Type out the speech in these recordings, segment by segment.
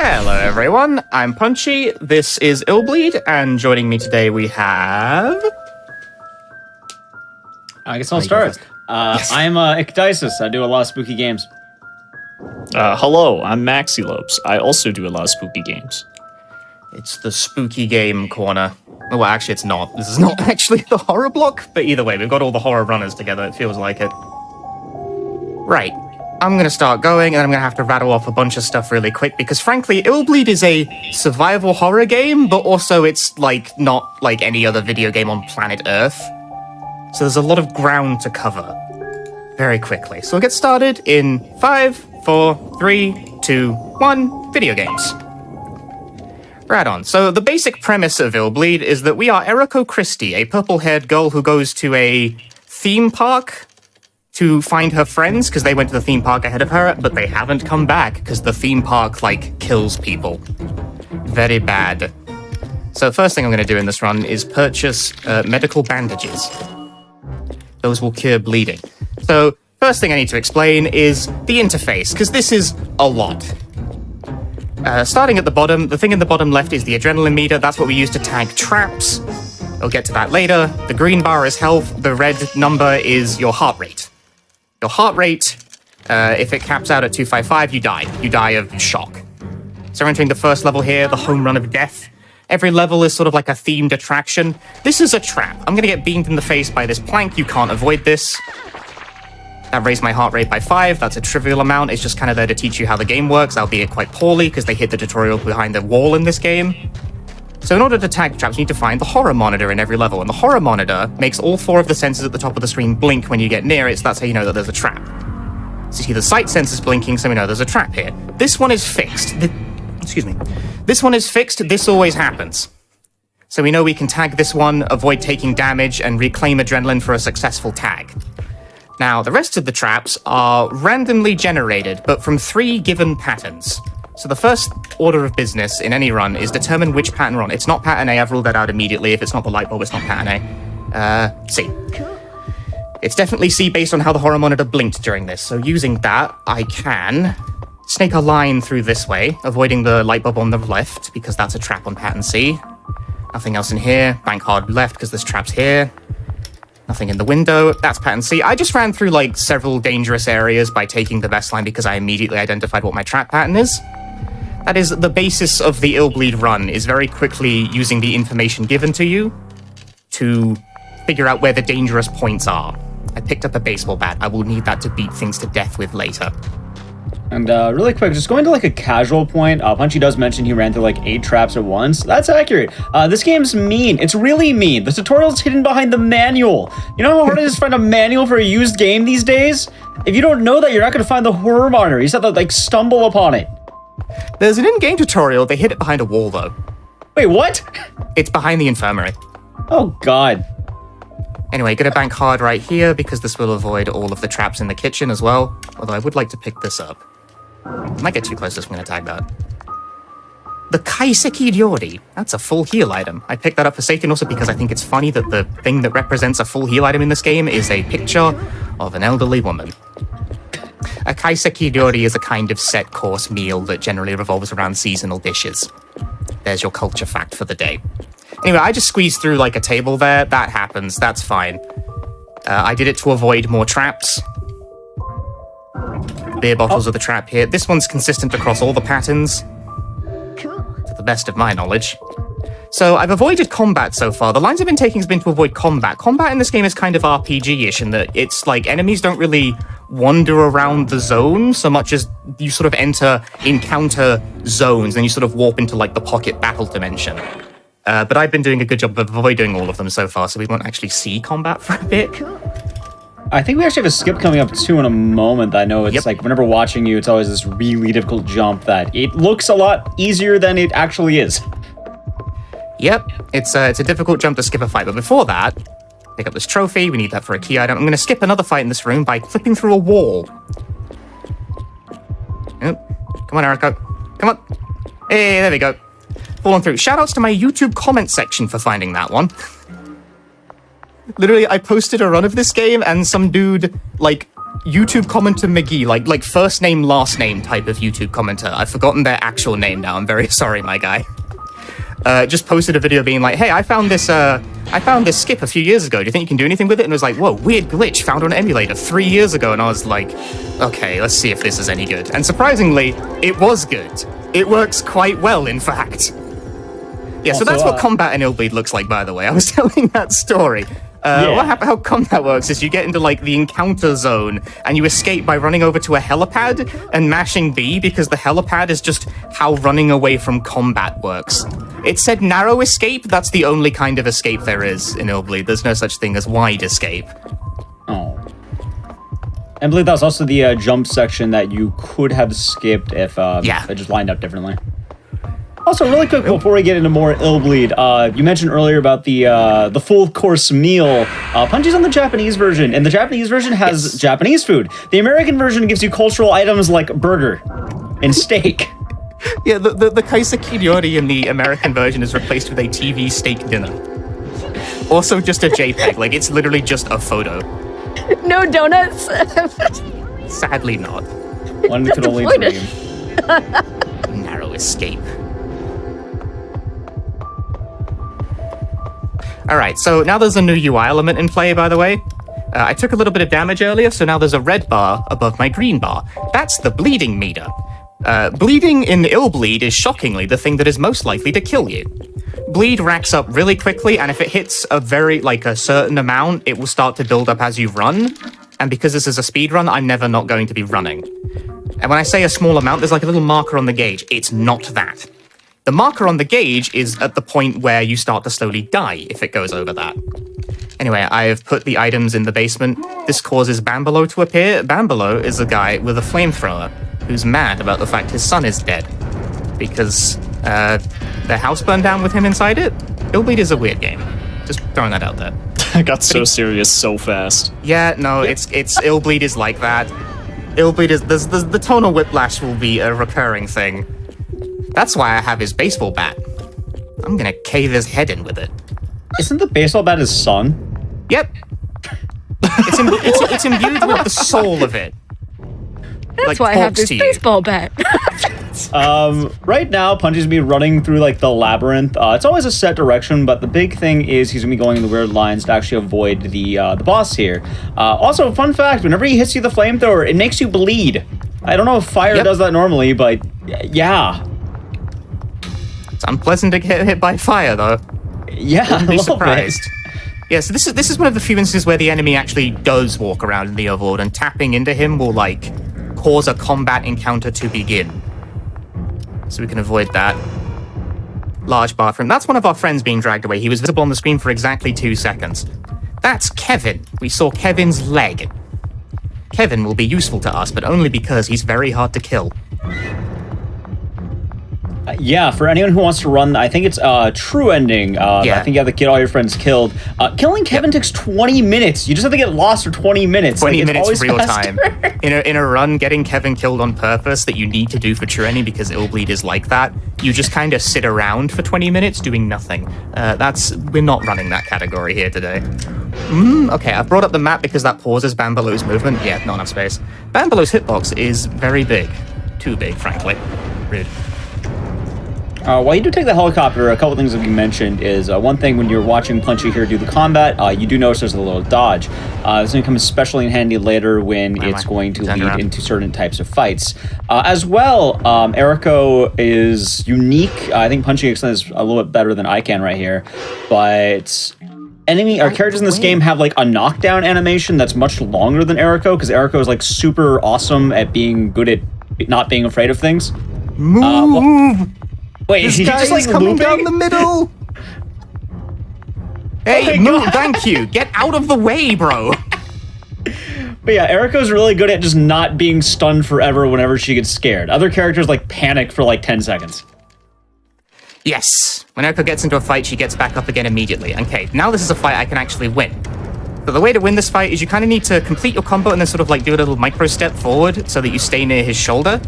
Hello everyone, I'm Punchy, this is Illbleed, and joining me today we have... I guess I'll start. Yes. I'm Icdisis. I do a lot of spooky games. Hello, I'm Maxilopes. I also do a lot of spooky games. It's the spooky game corner. Well, actually it's not. This is not actually the horror block, but either way, we've got all the horror runners together, it feels like it. Right. I'm going to start going, and I'm going to have to rattle off a bunch of stuff really quick, because frankly, Illbleed is a survival horror game, but also it's, not like any other video game on planet Earth. So there's a lot of ground to cover very quickly. So we'll get started in 5, 4, 3, 2, 1, video games. Right on. So the basic premise of Illbleed is that we are Eriko Christie, a purple-haired girl who goes to a theme park to find her friends, because they went to the theme park ahead of her, but they haven't come back, because the theme park, kills people. Very bad. So first thing I'm going to do in this run is purchase medical bandages. Those will cure bleeding. So first thing I need to explain is the interface, because this is a lot. Starting at the bottom, the thing in the bottom left is the adrenaline meter. That's what we use to tag traps. I'll get to that later. The green bar is health. The red number is your heart rate. Your heart rate, if it caps out at 255, you die. You die of shock. So we're entering the first level here, the home run of death. Every level is sort of like a themed attraction. This is a trap. I'm going to get beamed in the face by this plank. You can't avoid this. That raised my heart rate by 5. That's a trivial amount. It's just kind of there to teach you how the game works, albeit quite poorly, because they hid the tutorial behind the wall in this game. So in order to tag traps, you need to find the horror monitor in every level, and the horror monitor makes all 4 of the sensors at the top of the screen blink when you get near it, so that's how you know that there's a trap. So you see the sight sensors blinking, so we know there's a trap here. This one is fixed. Excuse me. This one is fixed. This always happens. So we know we can tag this one, avoid taking damage, and reclaim adrenaline for a successful tag. Now, the rest of the traps are randomly generated, but from 3 given patterns. So the first order of business in any run is determine which pattern we're on. It's not pattern A, I've ruled that out immediately. If it's not the light bulb, it's not pattern A. C. It's definitely C based on how the horror monitor blinked during this. So using that, I can snake a line through this way, avoiding the light bulb on the left, because that's a trap on pattern C. Nothing else in here. Bank hard left, because this trap's here. Nothing in the window. That's pattern C. I just ran through, several dangerous areas by taking the best line because I immediately identified what my trap pattern is. That is the basis of the Illbleed run, is very quickly using the information given to you to figure out where the dangerous points are. I picked up a baseball bat. I will need that to beat things to death with later. And really quick, just going to a casual point, Punchy does mention he ran through 8 traps at once. That's accurate. This game's mean. It's really mean. The tutorial's hidden behind the manual. You know how hard it is to find a manual for a used game these days? If you don't know that, you're not going to find the horror monitor. You just have to stumble upon it. There's an in-game tutorial. They hid it behind a wall, though. Wait, what? It's behind the infirmary. Oh, God. Anyway, gonna bank hard right here, because this will avoid all of the traps in the kitchen as well. Although I would like to pick this up. I might get too close to this, I'm gonna tag that. The Kaiseki Ryori. That's a full heal item. I picked that up for safety, and also because I think it's funny that the thing that represents a full heal item in this game is a picture of an elderly woman. A kaiseki ryori is a kind of set-course meal that generally revolves around seasonal dishes. There's your culture fact for the day. Anyway, I just squeezed through a table there. That happens. That's fine. I did it to avoid more traps. Beer bottles are the trap here. This one's consistent across all the patterns. Cool. To the best of my knowledge. So I've avoided combat so far. The lines I've been taking has been to avoid combat. Combat in this game is kind of RPG-ish in that it's enemies don't really wander around the zone so much as you sort of encounter zones, and you sort of warp into the pocket battle dimension. But I've been doing a good job of avoiding all of them so far, so we won't actually see combat for a bit. I think we actually have a skip coming up too in a moment. I know it's whenever watching you, it's always this really difficult jump that it looks a lot easier than it actually is. Yep, it's a difficult jump to skip a fight, but before that, pick up this trophy. We need that for a key item. I'm going to skip another fight in this room by flipping through a wall. Oh, come on, Eriko. Come on. Hey, there we go. Falling through. Shoutouts to my YouTube comment section for finding that one. Literally, I posted a run of this game, and some dude, YouTube commenter McGee, like first name, last name type of YouTube commenter. I've forgotten their actual name now. I'm very sorry, my guy. Just posted a video being like, hey, I found this skip a few years ago. Do you think you can do anything with it? And it was like, whoa, weird glitch found on an emulator 3 years ago. And I was like, okay, let's see if this is any good. And surprisingly, it was good. It works quite well, in fact. Yeah, so that's what combat in Illbleed looks like, by the way. I was telling that story. How combat works is you get into like the encounter zone and you escape by running over to a helipad and mashing B, because the helipad is just how running away from combat works. It said narrow escape. That's the only kind of escape there is in Illbleed. There's no such thing as wide escape. Oh. I believe that was also the jump section that you could have skipped if it just lined up differently. Also, really quick before we get into more Illbleed, you mentioned earlier about the full course meal. Punchy's on the Japanese version, and the Japanese version has Japanese food. The American version gives you cultural items like burger and steak. Yeah, the kaiseki ryori in the American version is replaced with a TV steak dinner. Also just a JPEG, like it's literally just a photo. No donuts. Sadly not. One could only dream. Narrow escape. Alright, so now there's a new UI element in play, by the way. I took a little bit of damage earlier, so now there's a red bar above my green bar. That's the bleeding meter. Bleeding in Illbleed is shockingly the thing that is most likely to kill you. Bleed racks up really quickly, and if it hits a certain amount, it will start to build up as you run. And because this is a speedrun, I'm never not going to be running. And when I say a small amount, there's like a little marker on the gauge. It's not that. The marker on the gauge is at the point where you start to slowly die if it goes over that. Anyway, I have put the items in the basement. This causes Bambalo to appear. Bambalo is a guy with a flamethrower who's mad about the fact his son is dead because their house burned down with him inside it. Illbleed is a weird game. Just throwing that out there. I got so serious so fast. Yeah, no, it's Illbleed is like that. Illbleed is the tonal whiplash will be a recurring thing. That's why I have his baseball bat. I'm gonna cave his head in with it. Isn't the baseball bat his son? Yep. It's imbued with the soul of it. That's why I have this baseball bat. Right now, Punchy's gonna be running through like the labyrinth. It's always a set direction, but the big thing is he's gonna be going in the weird lines to actually avoid the boss here. Also, fun fact: whenever he hits you with the flamethrower, it makes you bleed. I don't know if fire does that normally, but yeah. It's unpleasant to get hit by fire, though. Yeah, Wouldn't be surprised. Yeah, so this is one of the few instances where the enemy actually does walk around in the overworld, and tapping into him will like cause a combat encounter to begin. So we can avoid that. Large bathroom. That's one of our friends being dragged away. He was visible on the screen for exactly 2 seconds. That's Kevin. We saw Kevin's leg. Kevin will be useful to us, but only because he's very hard to kill. Yeah, for anyone who wants to run, I think it's true ending. I think you have to get all your friends killed. Killing Kevin takes 20 minutes. You just have to get lost for 20 minutes. 20 minutes real faster. time. In a run, getting Kevin killed on purpose that you need to do for true ending because Illbleed is like that. You just kind of sit around for 20 minutes doing nothing. We're not running that category here today. Okay, I've brought up the map because that pauses Bambalo's movement. Yeah, not enough space. Bambalo's hitbox is very big. Too big, frankly. Rude. While you do take the helicopter, a couple things that you mentioned is one thing when you're watching Punchy here do the combat, you do notice there's a little dodge. This is going to come especially in handy later when it's going to lead into certain types of fights. As well, Eriko is unique. I think Punchy explains this a little bit better than I can right here, but characters in this game have like a knockdown animation that's much longer than Eriko, because Eriko is like super awesome at being good at not being afraid of things. Move! Wait, this is he guy just like is coming looping? down the middle. Hey, move! Thank you. Get out of the way, bro. But yeah, Eriko's really good at just not being stunned forever whenever she gets scared. Other characters like panic for like 10 seconds. Yes. When Eriko gets into a fight, she gets back up again immediately. Okay, now this is a fight I can actually win. So the way to win this fight is you kind of need to complete your combo and then sort of like do a little micro step forward so that you stay near his shoulder.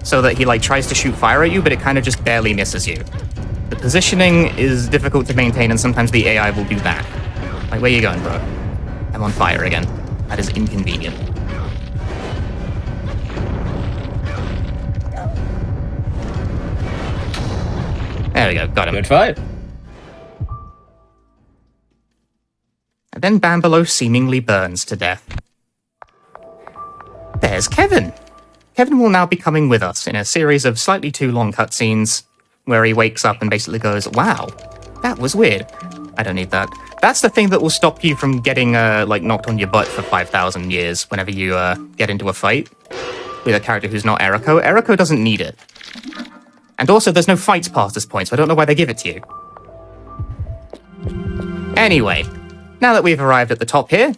So that he like tries to shoot fire at you, but it kind of just barely misses you. The positioning is difficult to maintain, and sometimes the AI will do that. Like, where you going, bro? I'm on fire again. That is inconvenient. There we go, got him. Good fight. And then Bambalo seemingly burns to death. There's Kevin. Kevin will now be coming with us in a series of slightly too long cutscenes where he wakes up and basically goes, wow, that was weird. I don't need that. That's the thing that will stop you from getting knocked on your butt for 5,000 years whenever you get into a fight with a character who's not Eriko. Eriko doesn't need it. And also, there's no fights past this point, so I don't know why they give it to you. Anyway, now that we've arrived at the top here,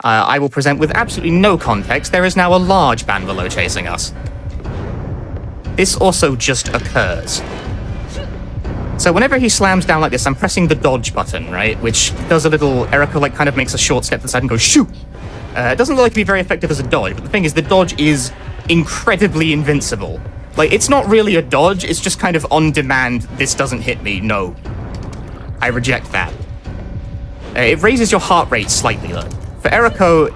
I will present with absolutely no context. There is now a large Banvalo chasing us. This also just occurs. So whenever he slams down like this, I'm pressing the dodge button, right? Which does a little, Eriko like kind of makes a short step to the side and goes, shoo! It doesn't look like to be very effective as a dodge, but the thing is, the dodge is incredibly invincible. Like, it's not really a dodge, it's just kind of on demand, this doesn't hit me, no. I reject that. It raises your heart rate slightly, though. For Eriko,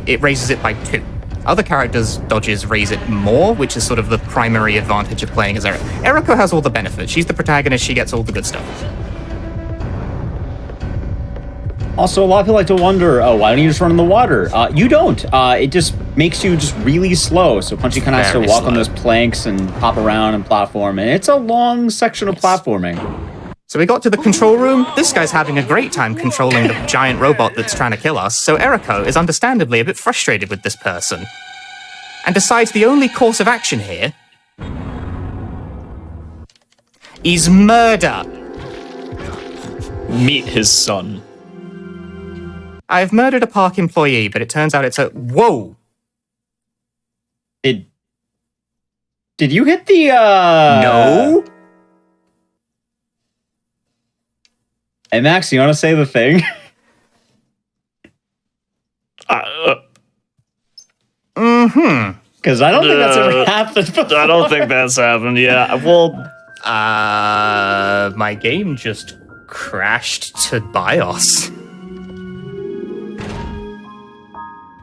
it raises it by 2. Other characters' dodges raise it more, which is sort of the primary advantage of playing as Eriko. Eriko has all the benefits. She's the protagonist, she gets all the good stuff. Also, a lot of people like to wonder, oh, why don't you just run in the water? You don't. It just makes you just really slow. So Punchy kind of has to walk on those planks and hop around and platform. And it's a long section of platforming. So we got to the control room. This guy's having a great time controlling the giant robot that's trying to kill us. So Eriko is understandably a bit frustrated with this person. And decides the only course of action here is murder. Meet his son. I've murdered a park employee, but it turns out it's a... Whoa! Did you hit the, No? Hey, Max, you want to say the thing? Because I don't think that's ever happened before. I don't think that's happened, yeah. Well... My game just crashed to BIOS.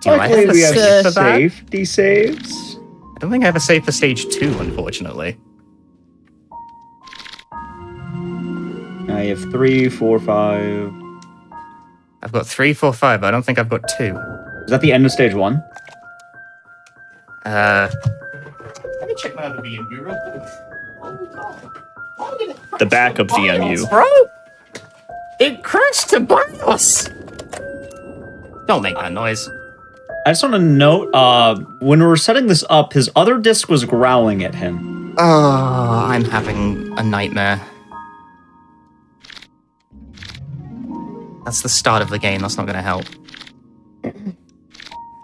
Do I have a we have save for that? safety saves. I don't think I have a save for stage 2, unfortunately. Now you have 3, 4, 5. I've got 3, 4, 5, but I don't think I've got 2. Is that the end of stage 1? Let me check my other VMU real quick. The backup VMU. Bro! It crashed to BIOS! Don't make that noise. I just want to note, when we were setting this up, his other disc was growling at him. Oh, I'm having a nightmare. That's the start of the game, that's not gonna help.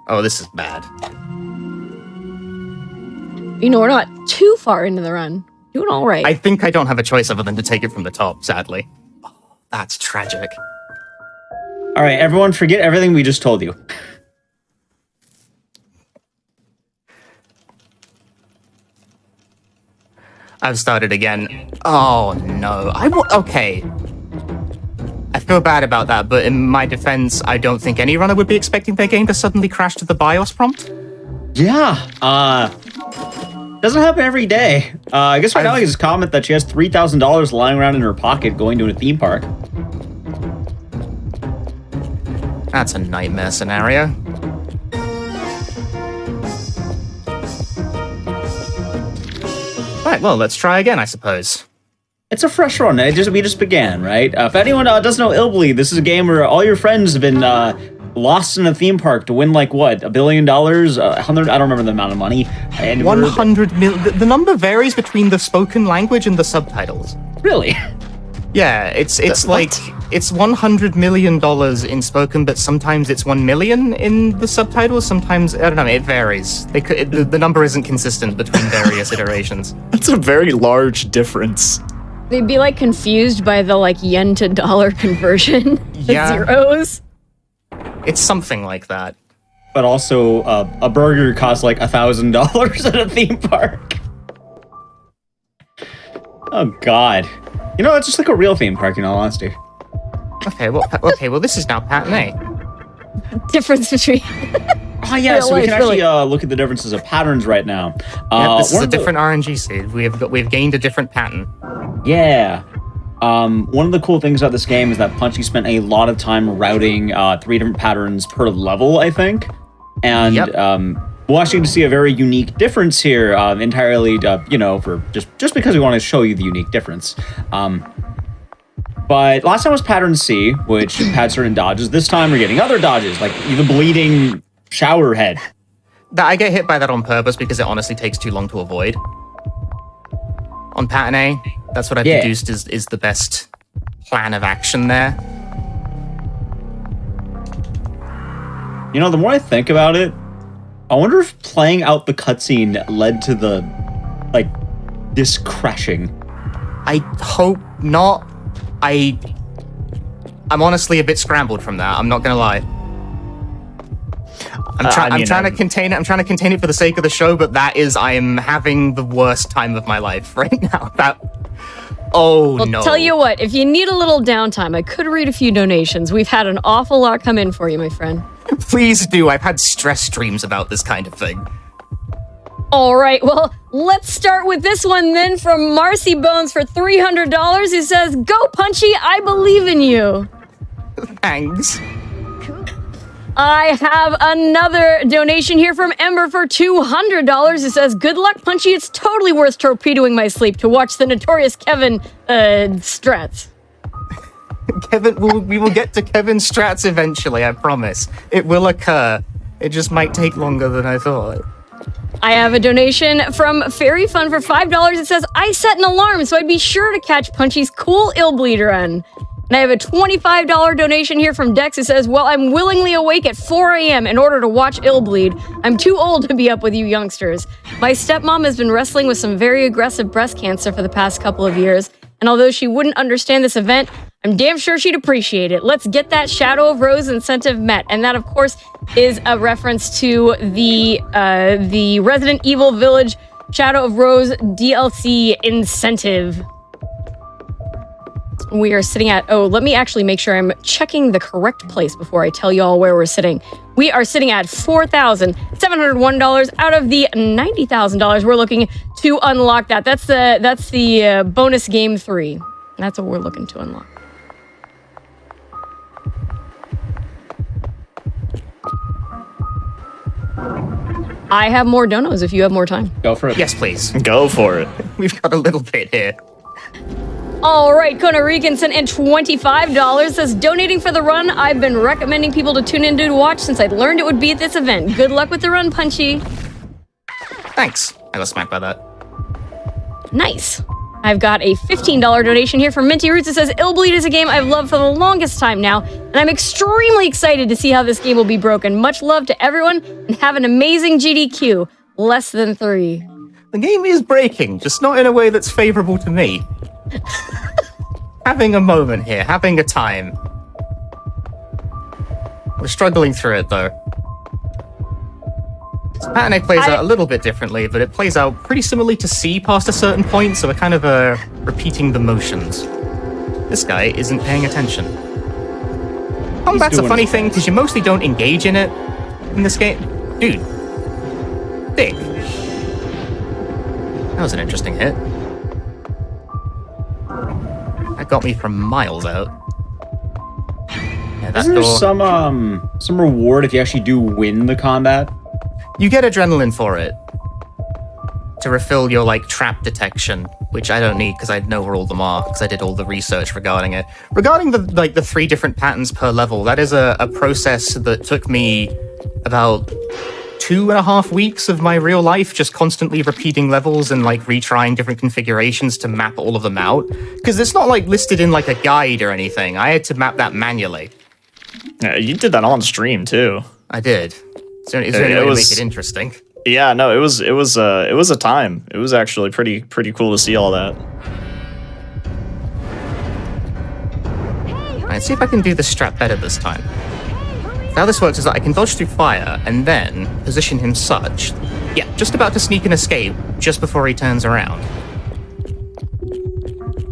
Oh, this is bad. You know, we're not too far into the run. Doing all right. I think I don't have a choice other than to take it from the top, sadly. Oh, that's tragic. All right, everyone, forget everything we just told you. I've started again. Oh, no. Okay. I feel bad about that, but in my defense, I don't think any runner would be expecting their game to suddenly crash to the BIOS prompt. Yeah, doesn't happen every day. I guess right now I can just comment that she has $3,000 lying around in her pocket going to a theme park. That's a nightmare scenario. Right, well, let's try again, I suppose. It's a fresh run. We just began, right? If anyone doesn't know Illbleed, this is a game where all your friends have been lost in a theme park to win, like, what, $1 billion? 100, I don't remember the amount of money. And 100 million. The number varies between the spoken language and the subtitles. Really? Yeah, it's like, it's $100 million in spoken, but sometimes it's 1 million in the subtitles. Sometimes, I don't know, it varies. The number isn't consistent between various iterations. That's a very large difference. They'd be like confused by the like yen to dollar conversion. The Yeah. zeros. It's something like that. But also, a burger costs like $1,000 at a theme park. Oh, God. You know, it's just like a real theme park, in all honesty. Okay, well, this is now pattern A. Difference between Oh yeah, so we can actually look at the differences of patterns right now. This is a different RNG seed. We've gained a different pattern. Yeah. One of the cool things about this game is that Punchy spent a lot of time routing 3 different patterns per level, I think. And we'll actually get to see a very unique difference here, entirely, for just because we want to show you the unique difference. But last time was pattern C, which had certain dodges. This time we're getting other dodges, like the bleeding shower head. I get hit by that on purpose because it honestly takes too long to avoid. On pattern A, that's what I've deduced is the best plan of action there. You know, the more I think about it, I wonder if playing out the cutscene led to this crashing. I hope not. I'm honestly a bit scrambled from that. I'm not gonna lie. I'm trying to contain it. I'm trying to contain it for the sake of the show, but I am having the worst time of my life right now. No. I'll tell you what, if you need a little downtime, I could read a few donations. We've had an awful lot come in for you, my friend. Please do. I've had stress dreams about this kind of thing. All right, well, let's start with this one then from Marcy Bones for $300, who says, "Go Punchy, I believe in you." Thanks. I have another donation here from Ember for $200, who says, "Good luck, Punchy. It's totally worth torpedoing my sleep to watch the notorious Kevin strats." Kevin, we will get to Kevin strats eventually, I promise. It will occur. It just might take longer than I thought. I have a donation from Fairy Fun for $5. It says, "I set an alarm so I'd be sure to catch Punchy's cool Illbleed run." And I have a $25 donation here from Dex who says, "Well, I'm willingly awake at 4 a.m. in order to watch Illbleed. I'm too old to be up with you youngsters. My stepmom has been wrestling with some very aggressive breast cancer for the past couple of years, and although she wouldn't understand this event, I'm damn sure she'd appreciate it. Let's get that Shadow of Rose incentive met." And that, of course, is a reference to the Resident Evil Village Shadow of Rose DLC incentive. We are sitting at, let me actually make sure I'm checking the correct place before I tell you all where we're sitting. We are sitting at $4,701 out of the $90,000 we're looking to unlock that. That's the bonus game 3. That's what we're looking to unlock. I have more donos if you have more time. Go for it. Yes, please. Go for it. We've got a little bit here. All right, Kona Reganson and $25 says, "Donating for the run. I've been recommending people to tune in to watch since I learned it would be at this event. Good luck with the run, Punchy." Thanks. I got smacked by that. Nice. I've got a $15 donation here from Minty Roots that says, "Illbleed is a game I've loved for the longest time now, and I'm extremely excited to see how this game will be broken. Much love to everyone, and have an amazing GDQ. Less than 3. The game is breaking, just not in a way that's favorable to me. Having a moment here, having a time. We're struggling through it, though. Pattern A plays out a little bit differently, but it plays out pretty similarly to C past a certain point, so we're kind of repeating the motions. This guy isn't paying attention. Combat's a funny thing, because you mostly don't engage in it in this game. Dude. Dick. That was an interesting hit. That got me from miles out. Yeah, that Isn't there some reward if you actually do win the combat? You get adrenaline for it. To refill your, trap detection, which I don't need because I know where all them are, because I did all the research regarding it. Regarding the 3 different patterns per level, that is a process that took me about 2.5 weeks of my real life, just constantly repeating levels and, retrying different configurations to map all of them out. Because it's not, listed in, a guide or anything. I had to map that manually. Yeah, you did that on stream too. I did. Is there any way to make it interesting? Yeah, no, it was a time. It was actually pretty cool to see all that. Alright, see if I can do the strat better this time. How this works is that I can dodge through fire and then position him such, just about to sneak and escape just before he turns around.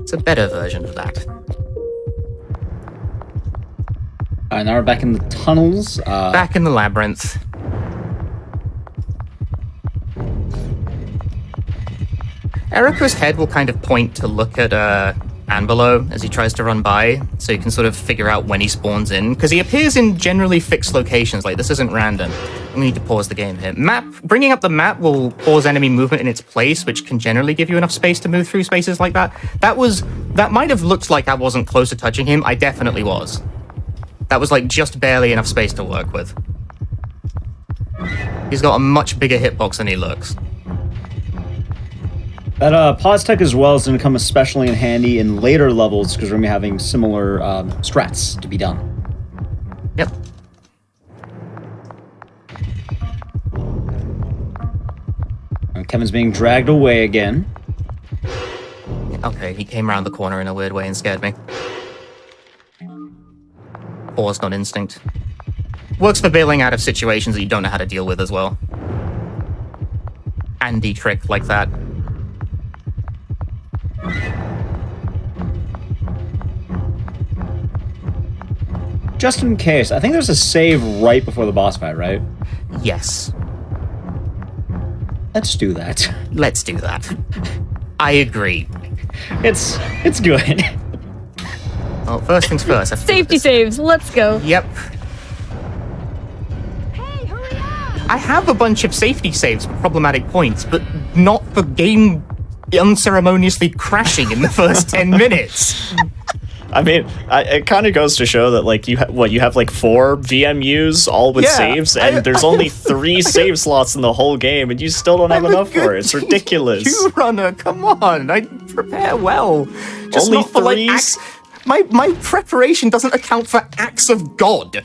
It's a better version of that. Now we're back in the tunnels. Back in the labyrinth. Erica's head will kind of point to look at Anbelo as he tries to run by, so you can sort of figure out when he spawns in, because he appears in generally fixed locations. Like, this isn't random. We need to pause the game here. Bringing up the map will pause enemy movement in its place, which can generally give you enough space to move through spaces like that. That might have looked like I wasn't close to touching him. I definitely was. That was like just barely enough space to work with. He's got a much bigger hitbox than he looks. That pause tech as well is going to come especially in handy in later levels because we're going to be having similar strats to be done. Yep. Kevin's being dragged away again. Okay, he came around the corner in a weird way and scared me. Paused on instinct. Works for bailing out of situations that you don't know how to deal with as well. Handy trick like that. Just in case, I think there's a save right before the boss fight, right? Yes. Let's do that. Let's do that. I agree. It's good. Well, first things first. Safety saves. Let's go. Yep. Hey, hurry up! I have a bunch of safety saves for problematic points, but not for game unceremoniously crashing in the first 10 minutes. I mean, it kind of goes to show that, like, you have like 4 VMUs all with saves, and there's only 3 save slots in the whole game, and you still don't have enough for it. It's ridiculous. You runner, come on! I prepare well. Just Only not for like 3? acts. My preparation doesn't account for acts of God.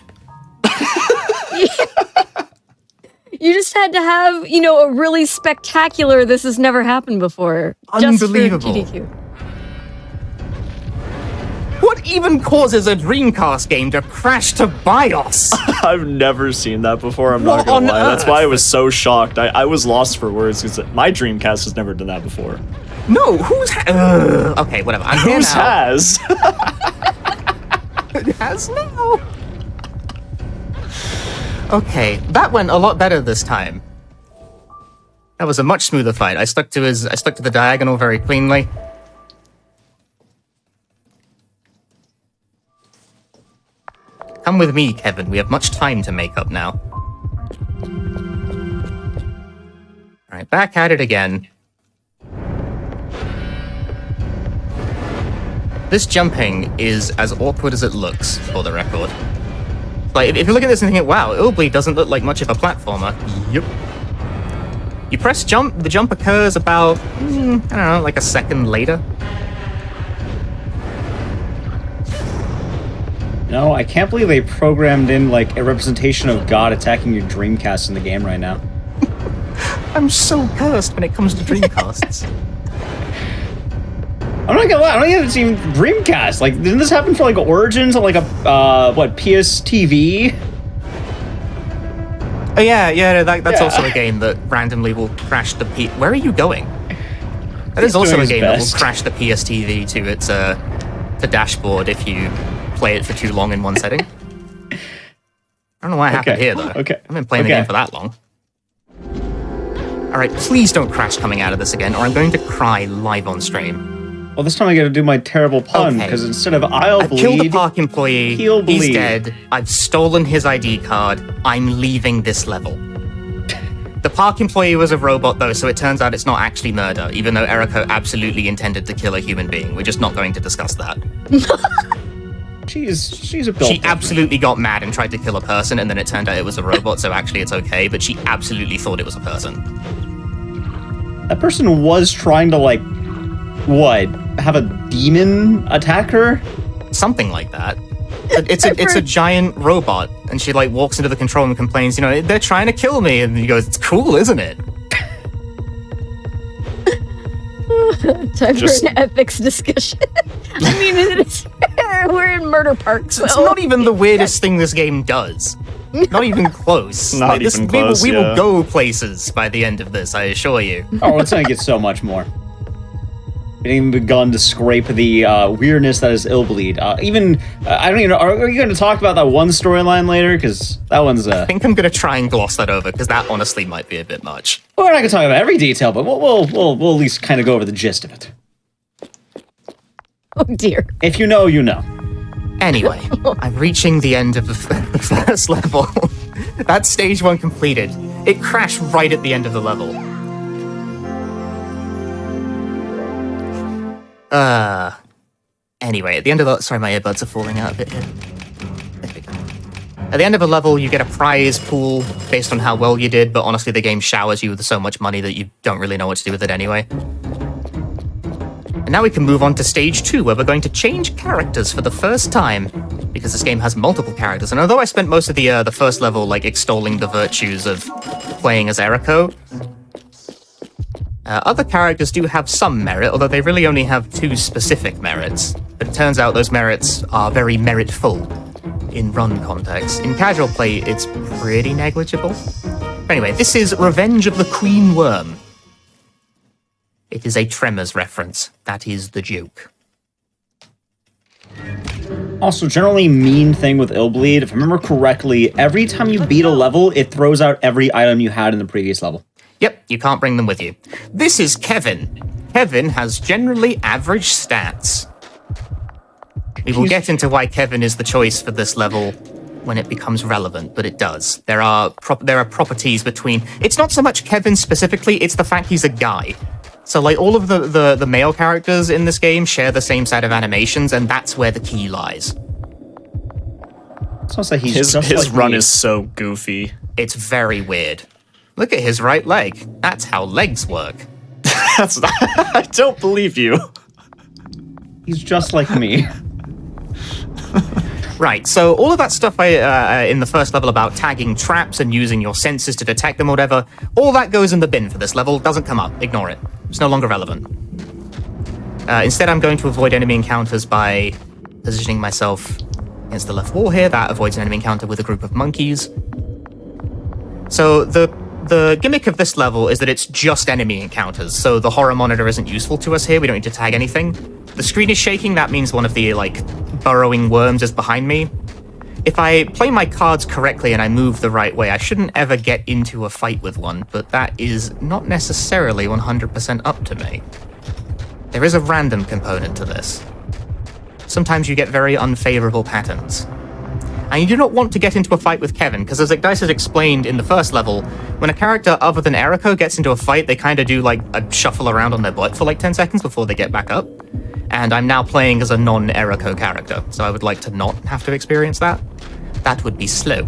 You just had to have, a really spectacular "this has never happened before." Unbelievable. Just for GDQ. What even causes a Dreamcast game to crash to BIOS? I've never seen that before, I'm What not gonna on lie. That's earth? why I was so shocked. I was lost for words, because my Dreamcast has never done that before. No, okay, whatever. I'm here Whose now. has? It has now. Okay, that went a lot better this time. That was a much smoother fight. I stuck to the diagonal very cleanly. Come with me, Kevin. We have much time to make up now. Alright, back at it again. This jumping is as awkward as it looks, for the record. Like, if you look at this and think, wow, Illbleed doesn't look like much of a platformer. Yep. You press jump, the jump occurs about, I don't know, like a second later. No, I can't believe they programmed in, like, a representation of God attacking your Dreamcast in the game right now. I'm so cursed when it comes to Dreamcasts. I'm not gonna lie, I don't think it's even Dreamcast. Like, didn't this happen for, like, Origins on, like, a, PSTV? Oh yeah, that's Yeah. also a game that randomly will crash the Where are you going? That He's is also doing a his game best. that will crash the PSTV to its to dashboard if you play it for too long in one setting. I don't know why it happened here though. Okay. I've been playing the game for that long. Alright, please don't crash coming out of this again, or I'm going to cry live on stream. Well, this time I gotta do my terrible pun, Okay. because instead of I'll I've killed the bleed, park employee, he'll he's bleed. dead, I've stolen his ID card, I'm leaving this level. The park employee was a robot though, so it turns out it's not actually murder, even though Eriko absolutely intended to kill a human being. We're just not going to discuss that. she's a built She absolutely got mad and tried to kill a person, and then it turned out it was a robot, so actually it's okay, but she absolutely thought it was a person. That person was trying to, like, what? Have a demon attack her? Something like that. It's a giant robot, and she like walks into the control room and complains, they're trying to kill me, and he goes, it's cool, isn't it? Time for an ethics discussion. I mean, we're in Murder Park, so It's not even the weirdest thing this game does. Not even close. Not even close, We will yeah. go places by the end of this, I assure you. Oh, it's gonna get so much more. even begun to scrape the weirdness that is Illbleed. I don't even know, are you going to talk about that one storyline later? Because that one's... I think I'm going to try and gloss that over, because that honestly might be a bit much. Well, we're not going to talk about every detail, but we'll at least kind of go over the gist of it. Oh dear. If you know, you know. Anyway, I'm reaching the end of the first level. That's stage 1 completed. It crashed right at the end of the level. Anyway, at the end of the... Sorry, my earbuds are falling out a bit here. There we go. At the end of a level, you get a prize pool based on how well you did, but honestly, the game showers you with so much money that you don't really know what to do with it anyway. And now we can move on to stage 2, where we're going to change characters for the first time, because this game has multiple characters. And although I spent most of the first level like extolling the virtues of playing as Eriko, other characters do have some merit, although they really only have 2 specific merits. But it turns out those merits are very meritful in run context. In casual play, it's pretty negligible. Anyway, this is Revenge of the Queen Worm. It is a Tremors reference. That is the joke. Also, generally mean thing with Illbleed, if I remember correctly, every time you beat a level, it throws out every item you had in the previous level. Yep, you can't bring them with you. This is Kevin. Kevin has generally average stats. We will get into why Kevin is the choice for this level when it becomes relevant, but it does. There are properties between... It's not so much Kevin specifically, it's the fact he's a guy. So, like, all of the male characters in this game share the same set of animations, and that's where the key lies. Sounds like his run is so goofy. It's very weird. Look at his right leg. That's how legs work. I don't believe you. He's just like me. Right, so all of that stuff in the first level about tagging traps and using your senses to detect them or whatever, all that goes in the bin for this level, doesn't come up, ignore it. It's no longer relevant. Instead, I'm going to avoid enemy encounters by positioning myself against the left wall here. That avoids an enemy encounter with a group of monkeys. So the gimmick of this level is that it's just enemy encounters, so the horror monitor isn't useful to us here, we don't need to tag anything. The screen is shaking, that means one of the, burrowing worms is behind me. If I play my cards correctly and I move the right way, I shouldn't ever get into a fight with one, but that is not necessarily 100% up to me. There is a random component to this. Sometimes you get very unfavorable patterns. And you do not want to get into a fight with Kevin, because as Dice has explained in the first level, when a character other than Eriko gets into a fight, they kind of do a shuffle around on their butt for 10 seconds before they get back up. And I'm now playing as a non-Eriko character, so I would like to not have to experience that. That would be slow.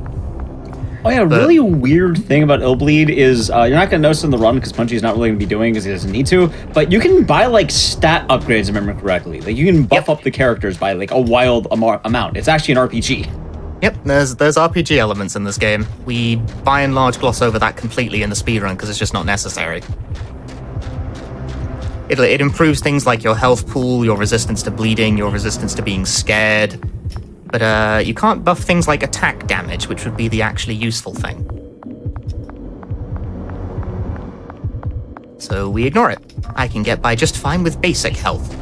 Oh yeah, really weird thing about Illbleed is you're not going to notice in the run because Punchy's not really going to be doing because he doesn't need to, but you can buy stat upgrades, if I remember correctly. You can buff up the characters by a wild amount. It's actually an RPG. Yep, there's RPG elements in this game. We, by and large, gloss over that completely in the speedrun because it's just not necessary. It improves things like your health pool, your resistance to bleeding, your resistance to being scared. But you can't buff things like attack damage, which would be the actually useful thing. So we ignore it. I can get by just fine with basic health.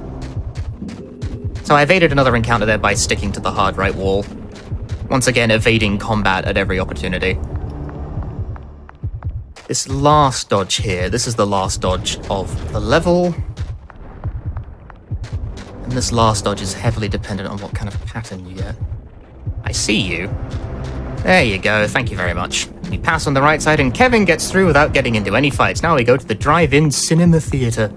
So I evaded another encounter there by sticking to the hard right wall. Once again, evading combat at every opportunity. This last dodge here, this is the last dodge of the level. And this last dodge is heavily dependent on what kind of pattern you get. I see you. There you go, thank you very much. We pass on the right side and Kevin gets through without getting into any fights. Now we go to the drive-in cinema theater.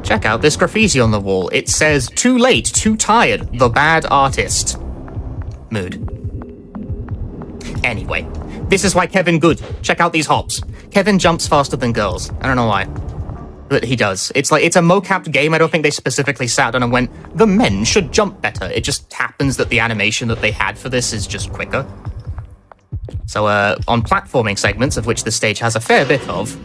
Check out this graffiti on the wall. It says, "Too late, too tired, the bad artist." Mood. Anyway, this is why Kevin good. Check out these hops. Kevin jumps faster than girls. I don't know why, but he does. It's a mocapped game. I don't think they specifically sat down and went, the men should jump better. It just happens that the animation that they had for this is just quicker. So on platforming segments, of which this stage has a fair bit of,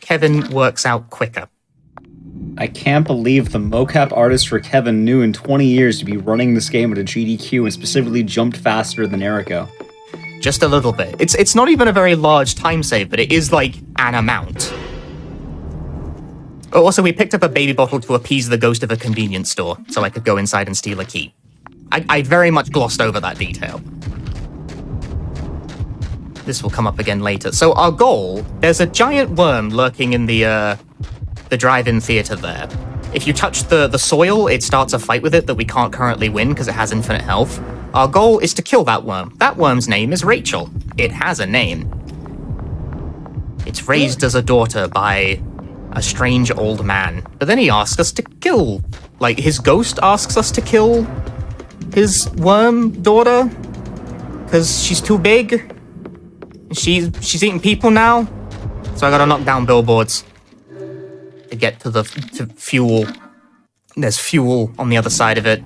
Kevin works out quicker. I can't believe the mocap artist for Kevin knew in 20 years to be running this game at a GDQ and specifically jumped faster than Eriko. Just a little bit. It's not even a very large time save, but it is like an amount. Oh, also, we picked up a baby bottle to appease the ghost of a convenience store, so I could go inside and steal a key. I very much glossed over that detail. This will come up again later. So our goal, there's a giant worm lurking in the drive-in theater there. If you touch the soil, it starts a fight with it that we can't currently win because it has infinite health. Our goal is to kill that worm. That worm's name is Rachel. It has a name. It's raised as a daughter by a strange old man. But then he asks us to kill. Like, his ghost asks us to kill his worm daughter because she's too big. She's eating people now. So I gotta knock down billboards to get to fuel. There's fuel on the other side of it.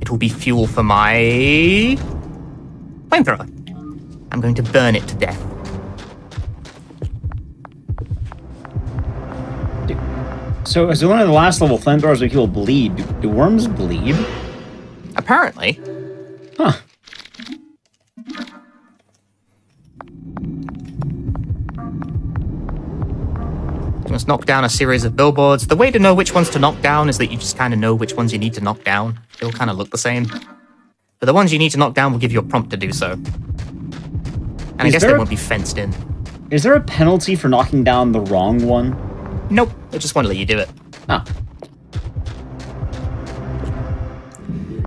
It will be fuel for my flamethrower. I'm going to burn it to death. So, as we learned in the last level, flamethrowers make people bleed. Do worms bleed? Apparently. Huh. You must knock down a series of billboards. The way to know which ones to knock down is that you just kind of know which ones you need to knock down. They all kind of look the same. But the ones you need to knock down will give you a prompt to do so. And I guess they won't be fenced in. Is there a penalty for knocking down the wrong one? Nope, they just want to let you do it. Ah.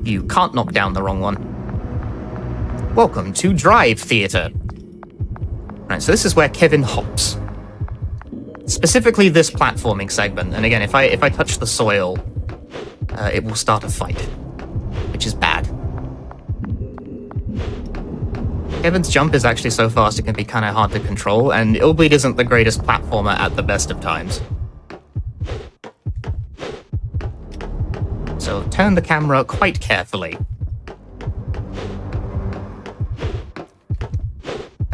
You can't knock down the wrong one. Welcome to Drive Theater. Right, so this is where Kevin hops. Specifically this platforming segment. And again, if I touch the soil, it will start a fight, which is bad. Kevin's jump is actually so fast it can be kind of hard to control, and Illbleed isn't the greatest platformer at the best of times. So turn the camera quite carefully.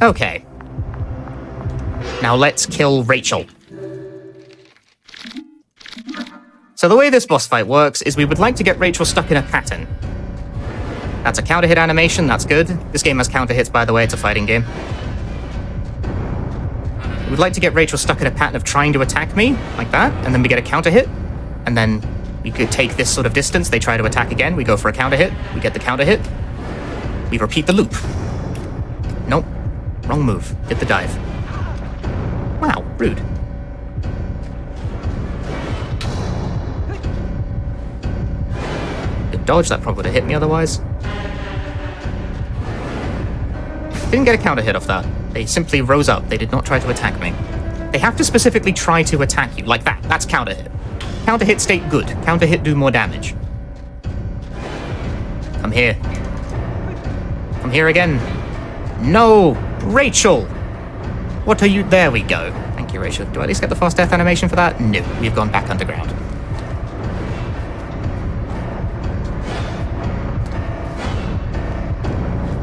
Okay. Now let's kill Rachel. So the way this boss fight works is we would like to get Rachel stuck in a pattern. That's a counter hit animation, that's good. This game has counter hits, by the way, it's a fighting game. We would like to get Rachel stuck in a pattern of trying to attack me, like that, and then we get a counter hit, and then we could take this sort of distance, they try to attack again, we go for a counter hit, we get the counter hit, we repeat the loop. Nope, wrong move, hit the dive. Wow, rude. Good dodge, that probably would have hit me otherwise. Didn't get a counter hit off that. They simply rose up. They did not try to attack me. They have to specifically try to attack you, like that. That's counter hit. Counter hit state good. Counter hit do more damage. Come here. Come here again. No! Rachel! What are you? There we go. Thank you, Rachel. Do I at least get the fast death animation for that? No, we've gone back underground.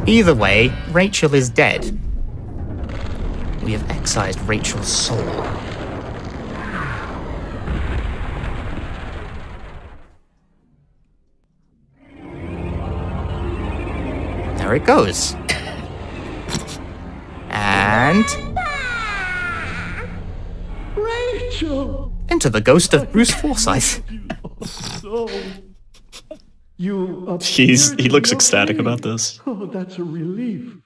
Either way, Rachel is dead. We have excised Rachel's soul. There it goes. And... Rachel! into the ghost of Bruce Forsyth. So, you He looks ecstatic about this. Oh, that's a relief.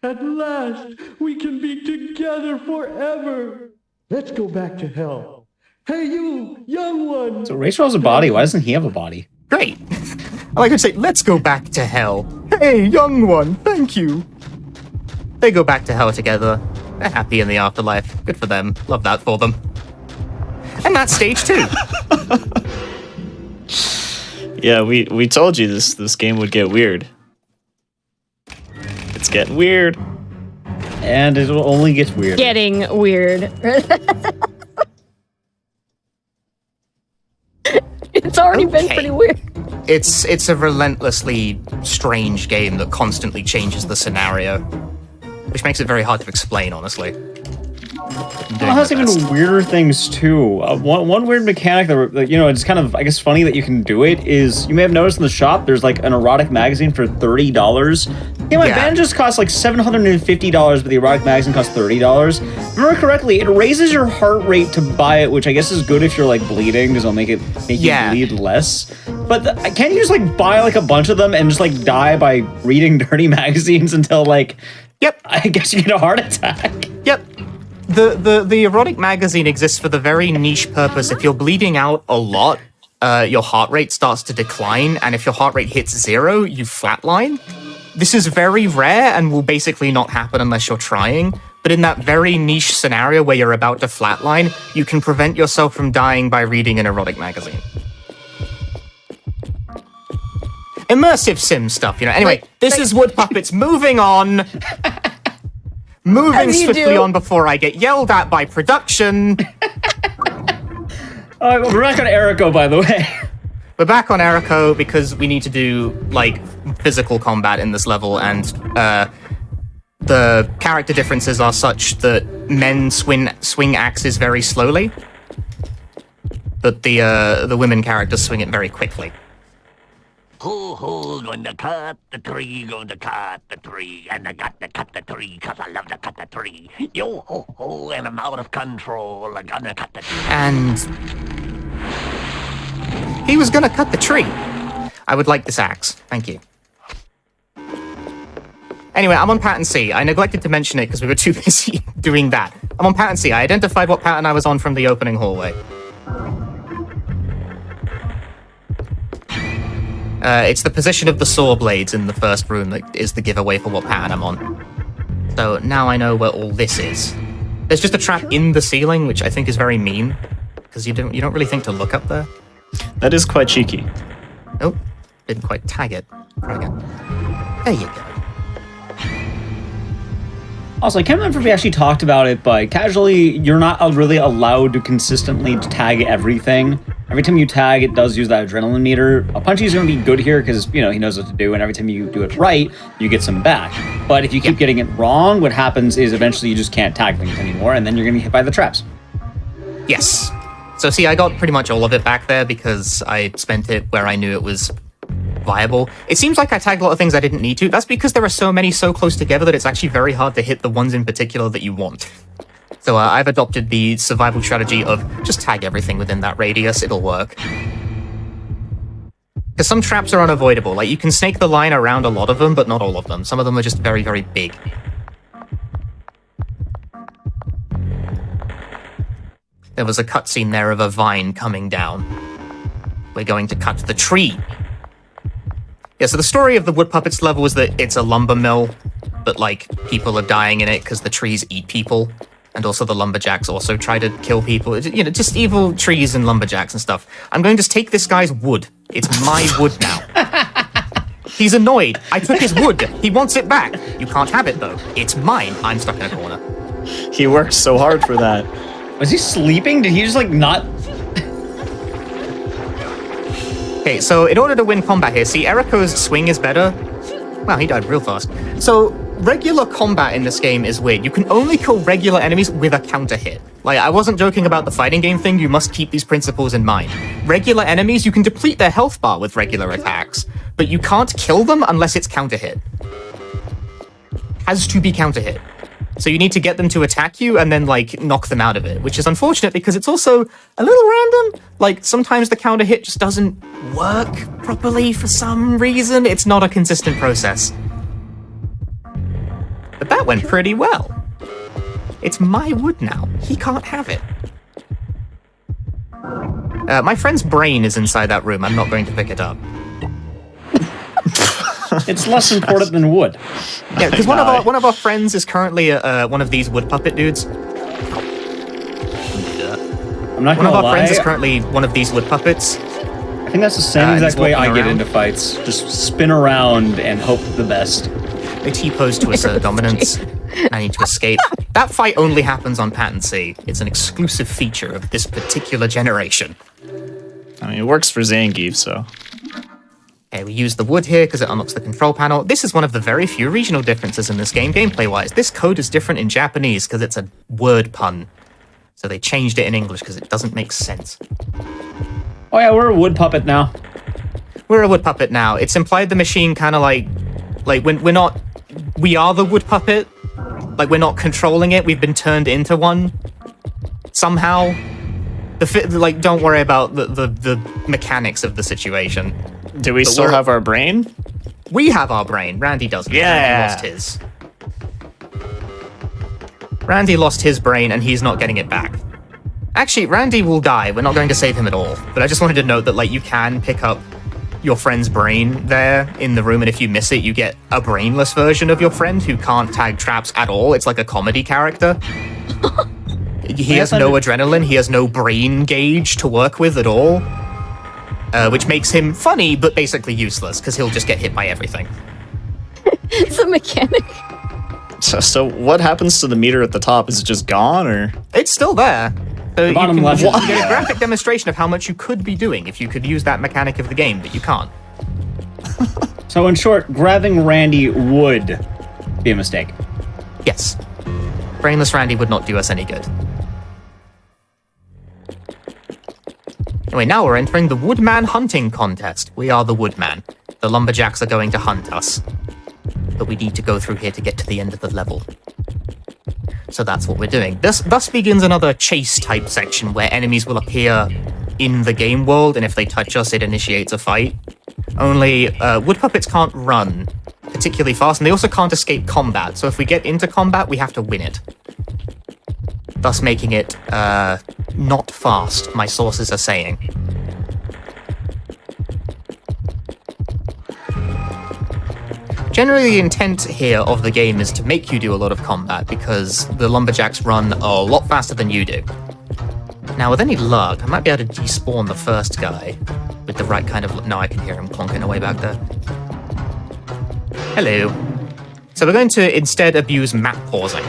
At last, we can be together forever. Let's go back to hell. Hey, you, young one. So Rachel has a body. Why doesn't he have a body? Great. I like to say, let's go back to hell. Hey, young one, thank you. They go back to hell together. They're happy in the afterlife. Good for them. Love that for them. And that's stage 2. Yeah, we told you this game would get weird. It's getting weird. And it will only get weirder. Getting weird. It's already been Okay. pretty weird. It's a relentlessly strange game that constantly changes the scenario, which makes it very hard to explain, honestly. It has even weirder things too. One weird mechanic that it's kind of, I guess, funny that you can do it is you may have noticed in the shop there's like an erotic magazine for $30 Yeah, my Yeah. bandages cost like $750, but the erotic magazine costs $30. If I remember correctly, it raises your heart rate to buy it, which I guess is good if you're like bleeding, because it'll make you bleed less. But can't you just like buy like a bunch of them and just like die by reading dirty magazines until like, Yep. I guess you get a heart attack? Yep. The erotic magazine exists for the very niche purpose. If you're bleeding out a lot, your heart rate starts to decline, and if your heart rate hits 0, you flatline. This is very rare and will basically not happen unless you're trying, but in that very niche scenario where you're about to flatline, you can prevent yourself from dying by reading an erotic magazine. Immersive sim stuff, you know. Anyway, this is Wood Puppets. Moving on. Moving As you swiftly do. on before I get yelled at by production. We're back on Erico, by the way. We're back on Erico because we need to do, like, physical combat in this level, and the character differences are such that men swing axes very slowly, but the women characters swing it very quickly. Ho, going to cut the tree, and I got to cut the tree, 'cause I love to cut the tree. Yo ho ho, and I'm out of control, I'm gonna cut the tree. And he was gonna cut the tree. I would like this axe. Thank you. Anyway, I'm on pattern C. I neglected to mention it because we were too busy doing that. I'm on pattern C. I identified what pattern I was on from the opening hallway. It's the position of the saw blades in the first room that is the giveaway for what pattern I'm on. So now I know where all this is. There's just a trap in the ceiling, which I think is very mean, because you don't really think to look up there. That is quite cheeky. Oh, didn't quite tag it. Try again. There you go. Also, I can't remember if we actually talked about it, but casually, you're not really allowed to consistently tag everything. Every time you tag, it does use that adrenaline meter. Punchy's going to be good here because, you know, he knows what to do, and every time you do it right, you get some back. But if you keep getting it wrong, what happens is eventually you just can't tag things anymore, and then you're going to get hit by the traps. Yes. So see, I got pretty much all of it back there because I spent it where I knew it was viable. It seems like I tagged a lot of things I didn't need to. That's because there are so many so close together that it's actually very hard to hit the ones in particular that you want. So I've adopted the survival strategy of just tag everything within that radius, it'll work. Because some traps are unavoidable. Like, you can snake the line around a lot of them, but not all of them. Some of them are just very, very big. There was a cutscene there of a vine coming down. We're going to cut the tree. Yeah, so the story of the Wood Puppets level is that it's a lumber mill, but, like, people are dying in it because the trees eat people. And also the lumberjacks also try to kill people. You know, just evil trees and lumberjacks and stuff. I'm going to take this guy's wood. It's my wood now. He's annoyed. I took his wood. He wants it back. You can't have it, though. It's mine. I'm stuck in a corner. He worked so hard for that. Was he sleeping? Did he just, like, not... Okay, so in order to win combat here, see, Erico's swing is better. Wow, he died real fast. So, regular combat in this game is weird. You can only kill regular enemies with a counter hit. Like, I wasn't joking about the fighting game thing, you must keep these principles in mind. Regular enemies, you can deplete their health bar with regular attacks, but you can't kill them unless it's counter hit. Has to be counter hit. So you need to get them to attack you and then, like, knock them out of it, which is unfortunate because it's also a little random. Like, sometimes the counter hit just doesn't work properly for some reason. It's not a consistent process. But that went pretty well. It's my wood now. He can't have it. My friend's brain is inside that room. I'm not going to pick it up. It's less important than wood. Yeah, because one of our friends is currently one of these wood puppet dudes. I'm not One gonna of our lie. friends is currently one of these wood puppets. I think that's the same he's exact way I walking get around. into fights. Just spin around and hope for the best. They T-pose to assert dominance. I need to escape. That fight only happens on Pattern C. It's an exclusive feature of this particular generation. I mean, it works for Zangief, so... Okay, we use the wood here because it unlocks the control panel. This is one of the very few regional differences in this game, gameplay-wise. This code is different in Japanese because it's a word pun. So they changed it in English because it doesn't make sense. Oh yeah, we're a wood puppet now. We're a wood puppet now. It's implied the machine kind of like we're not we are the wood puppet. Like, we're not controlling it. We've been turned into one somehow. Don't worry about the mechanics of the situation. Do we still have our brain? We have our brain. Randy doesn't. Yeah. Randy lost his. Randy lost his brain, and he's not getting it back. Actually, Randy will die. We're not going to save him at all. But I just wanted to note that, like, you can pick up your friend's brain there in the room, and if you miss it, you get a brainless version of your friend who can't tag traps at all. It's like a comedy character. He has no adrenaline. He has no brain gauge to work with at all. Which makes him funny, but basically useless, because he'll just get hit by everything. It's a mechanic. So what happens to the meter at the top? Is it just gone, or? It's still there. So you bottom can left. you get a graphic demonstration of how much you could be doing if you could use that mechanic of the game, but you can't. So in short, grabbing Randy would be a mistake. Yes. Brainless Randy would not do us any good. Anyway, now we're entering the Woodman hunting contest. We are the Woodman. The lumberjacks are going to hunt us. But we need to go through here to get to the end of the level. So that's what we're doing. Thus begins another chase-type section where enemies will appear in the game world, and if they touch us, it initiates a fight. Only, wood puppets can't run particularly fast, and they also can't escape combat. So if we get into combat, we have to win it. Thus making it, not fast, my sources are saying. Generally, the intent here of the game is to make you do a lot of combat, because the lumberjacks run a lot faster than you do. Now, with any luck, I might be able to despawn the first guy with the right kind of... No, I can hear him clonking away back there. Hello. So we're going to instead abuse map pausing.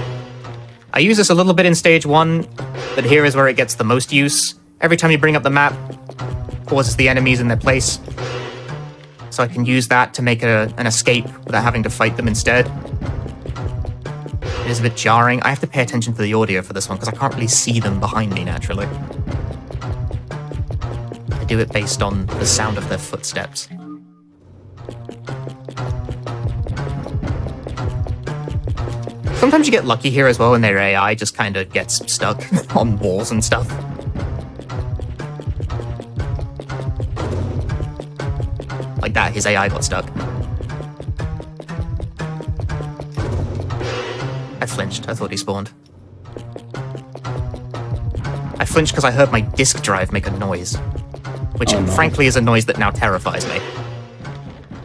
I use this a little bit in stage 1, but here is where it gets the most use. Every time you bring up the map, pauses the enemies in their place. So I can use that to make an escape without having to fight them instead. It is a bit jarring. I have to pay attention to the audio for this one, because I can't really see them behind me naturally. I do it based on the sound of their footsteps. Sometimes you get lucky here as well, and their AI just kind of gets stuck on walls and stuff. Like that, his AI got stuck. I flinched. I thought he spawned. I flinched because I heard my disk drive make a noise, which frankly is a noise that now terrifies me.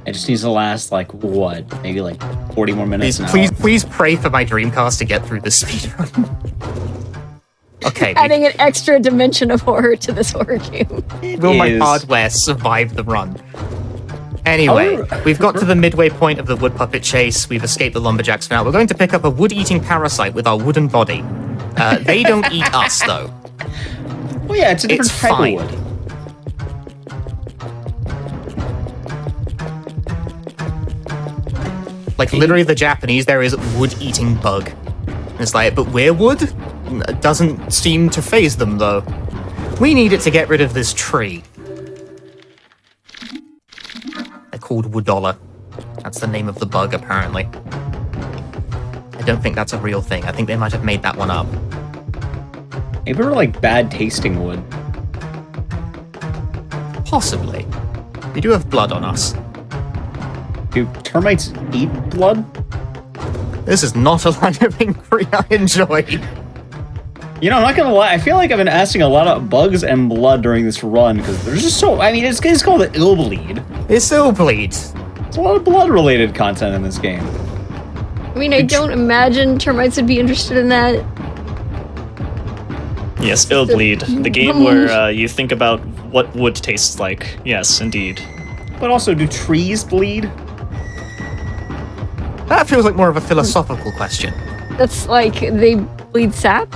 It just needs to last, like, what? Maybe, like, 40 more minutes an hour. Please pray for my Dreamcast to get through the speedrun. Okay. Adding an extra dimension of horror to this horror game. Will my hardware survive the run? Anyway, we've got to the midway point of the wood puppet chase. We've escaped the lumberjacks for now. We're going to pick up a wood-eating parasite with our wooden body. They don't eat us, though. Well, yeah, it's a different type fine. of wood. Like, literally, the Japanese, there is wood-eating bug. And it's like, but we're wood? It doesn't seem to faze them, though. We need it to get rid of this tree. They're called Woodola. That's the name of the bug, apparently. I don't think that's a real thing. I think they might have made that one up. Maybe we're like bad tasting wood. Possibly. We do have blood on us. Do termites eat blood? This is not a line of inquiry I enjoy. You know, I'm not gonna lie, I feel like I've been asking a lot of bugs and blood during this run, because there's just so, I mean, it's called the Illbleed. It's Illbleed. There's a lot of blood-related content in this game. I mean, I don't imagine termites would be interested in that. Yes, Illbleed, the game where you think about what wood tastes like. Yes, indeed. But also, do trees bleed? That feels like more of a philosophical question. That's like, they bleed sap?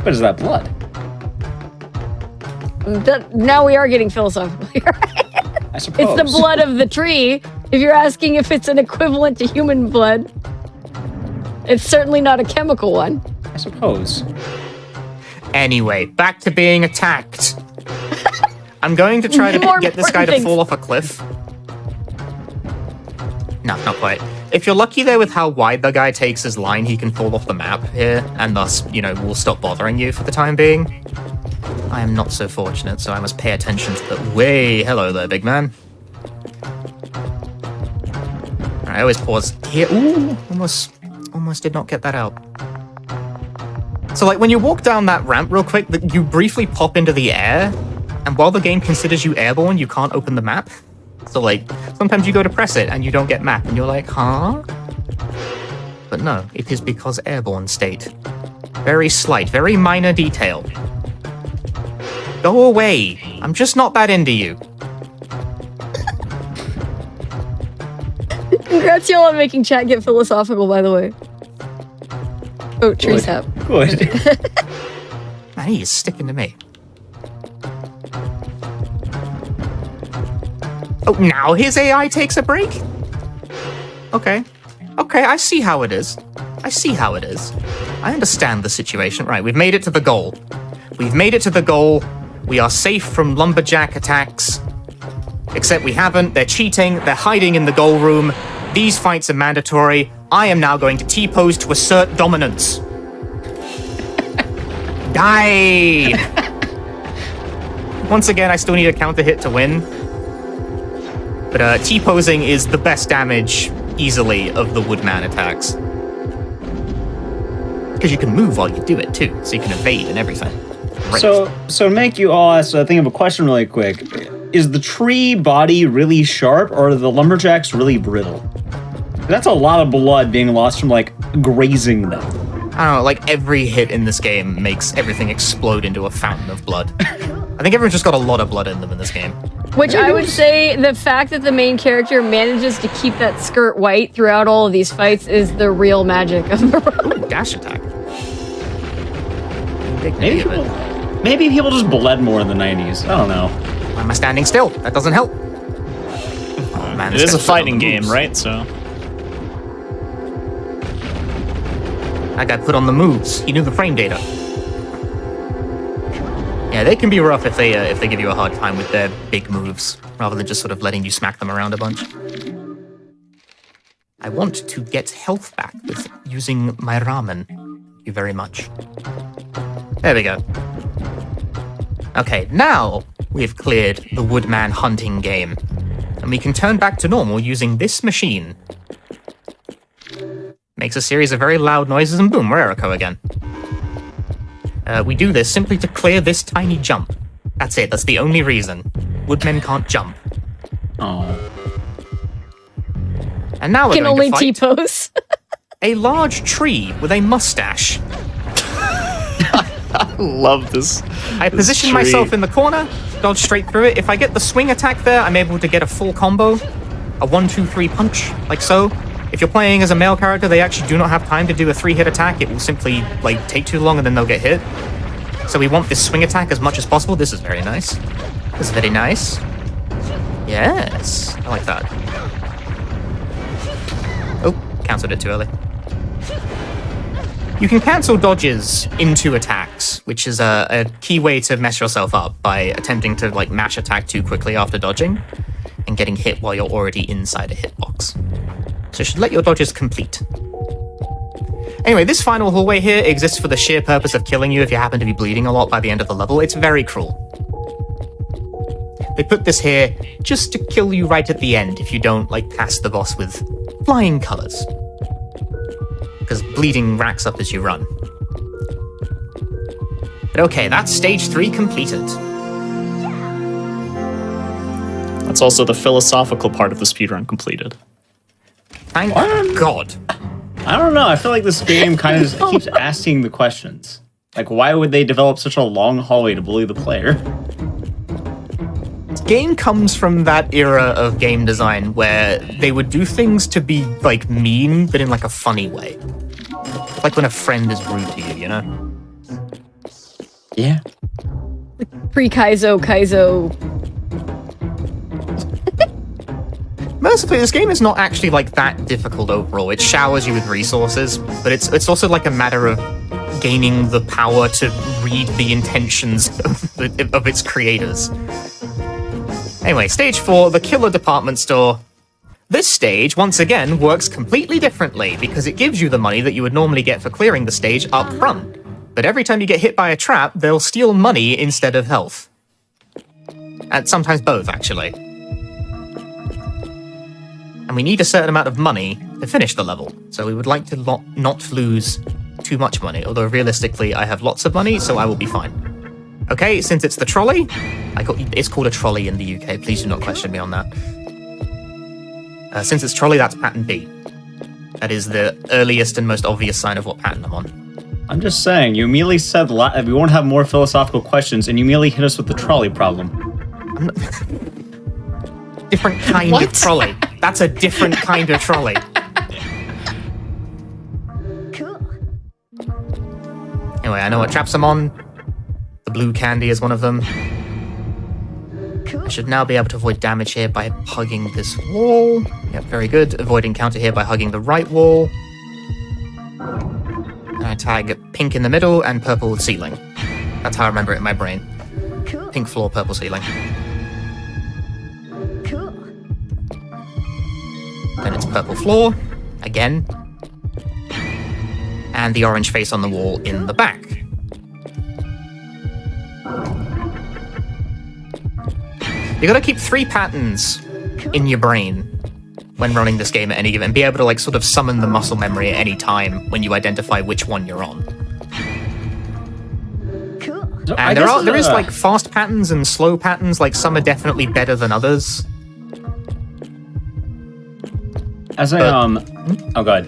But is that blood? Now we are getting philosophical here. I suppose. It's the blood of the tree. If you're asking if it's an equivalent to human blood, it's certainly not a chemical one. I suppose. Anyway, back to being attacked. I'm going to try to More get this guy to important fall off a cliff. No, not quite. if you're lucky there with how wide the guy takes his line, he can fall off the map here, and thus, will stop bothering you for the time being. I am not so fortunate, so I must pay attention to the... Way, hello there, big man. I always pause here. Ooh, almost did not get that out. So, like, when you walk down that ramp real quick, you briefly pop into the air, and while the game considers you airborne, you can't open the map. So, like, sometimes you go to press it, and you don't get map, and you're like, huh? But no, it is because airborne state. Very slight, very minor detail. Go away. I'm just not that into you. Congrats y'all on making chat get philosophical, by the way. Oh, tree sap. Good. Man, he is sticking to me. Oh, now his AI takes a break? Okay. Okay, I see how it is. I understand the situation. Right, we've made it to the goal. We are safe from lumberjack attacks. Except we haven't. They're cheating. They're hiding in the goal room. These fights are mandatory. I am now going to T-pose to assert dominance. Die! Once again, I still need a counter hit to win. But T-posing is the best damage, easily, of the Woodman attacks. Because you can move while you do it, too. So you can evade and everything. Great. So to make you all think of a question really quick. Is the tree body really sharp, or are the lumberjacks really brittle? That's a lot of blood being lost from, like, grazing them. I don't know, like, every hit in this game makes everything explode into a fountain of blood. I think everyone's just got a lot of blood in them in this game. Which I would say the fact that the main character manages to keep that skirt white throughout all of these fights is the real magic of the run. Ooh, dash attack. Maybe people just bled more in the 90s. I don't know. Why am I standing still? That doesn't help. Oh, man, It is a fighting game, right? So that guy put on the moves. He knew the frame data. Yeah, they can be rough if they give you a hard time with their big moves, rather than just sort of letting you smack them around a bunch. I want to get health back with using my ramen. Thank you very much. There we go. Okay, now we've cleared the Woodman hunting game, and we can turn back to normal using this machine. Makes a series of very loud noises, and boom, we're Erico again. We do this simply to clear this tiny jump. That's it, that's the only reason. Woodmen can't jump. Oh. And now we're Can going only to fight T-pose. a large tree with a mustache. love this. I position myself in the corner, dodge straight through it. If I get the swing attack there, I'm able to get a full combo. A 1-2-3 punch, like so. If you're playing as a male character, they actually do not have time to do a 3-hit attack. It will simply, like, take too long and then they'll get hit. So we want this swing attack as much as possible. This is very nice. This is very nice. Yes, I like that. Oh, cancelled it too early. You can cancel dodges into attacks, which is a key way to mess yourself up by attempting to, like, mash attack too quickly after dodging and getting hit while you're already inside a hitbox. So you should let your dodges complete. Anyway, this final hallway here exists for the sheer purpose of killing you if you happen to be bleeding a lot by the end of the level. It's very cruel. They put this here just to kill you right at the end if you don't, like, pass the boss with flying colors. Because bleeding racks up as you run. But okay, that's stage 3 completed. That's also the philosophical part of the speedrun completed. Thank God. I don't know. I feel like this game kind of keeps asking the questions. Like, why would they develop such a long hallway to bully the player? This game comes from that era of game design where they would do things to be, like, mean, but in, like, a funny way. Like when a friend is rude to you, you know? Yeah. Pre-Kaizo, Kaizo. Mercifully, this game is not actually, like, that difficult overall. It showers you with resources, but it's also, like, a matter of gaining the power to read the intentions of its creators. Anyway, stage 4, the killer department store. This stage, once again, works completely differently because it gives you the money that you would normally get for clearing the stage up front. But every time you get hit by a trap, they'll steal money instead of health. And sometimes both, actually. And we need a certain amount of money to finish the level, so we would like to not lose too much money, although realistically I have lots of money, so I will be fine. Okay, since it's the trolley, it's called a trolley in the UK, please do not question me on that. Since it's trolley, that's pattern B. That is the earliest and most obvious sign of what pattern I'm on. I'm just saying, you immediately said we won't have more philosophical questions, and you immediately hit us with the trolley problem. Different kind of trolley. That's a different kind of trolley. Anyway, I know what traps I'm on. The blue candy is one of them. I should now be able to avoid damage here by hugging this wall. Yep, very good. Avoiding counter here by hugging the right wall. And I tag pink in the middle and purple ceiling. That's how I remember it in my brain. Pink floor, purple ceiling. Then it's purple floor, again. And the orange face on the wall in the back. You gotta keep 3 patterns in your brain when running this game at any given, and be able to like sort of summon the muscle memory at any time when you identify which one you're on. And there is like fast patterns and slow patterns, like some are definitely better than others. As I, oh god.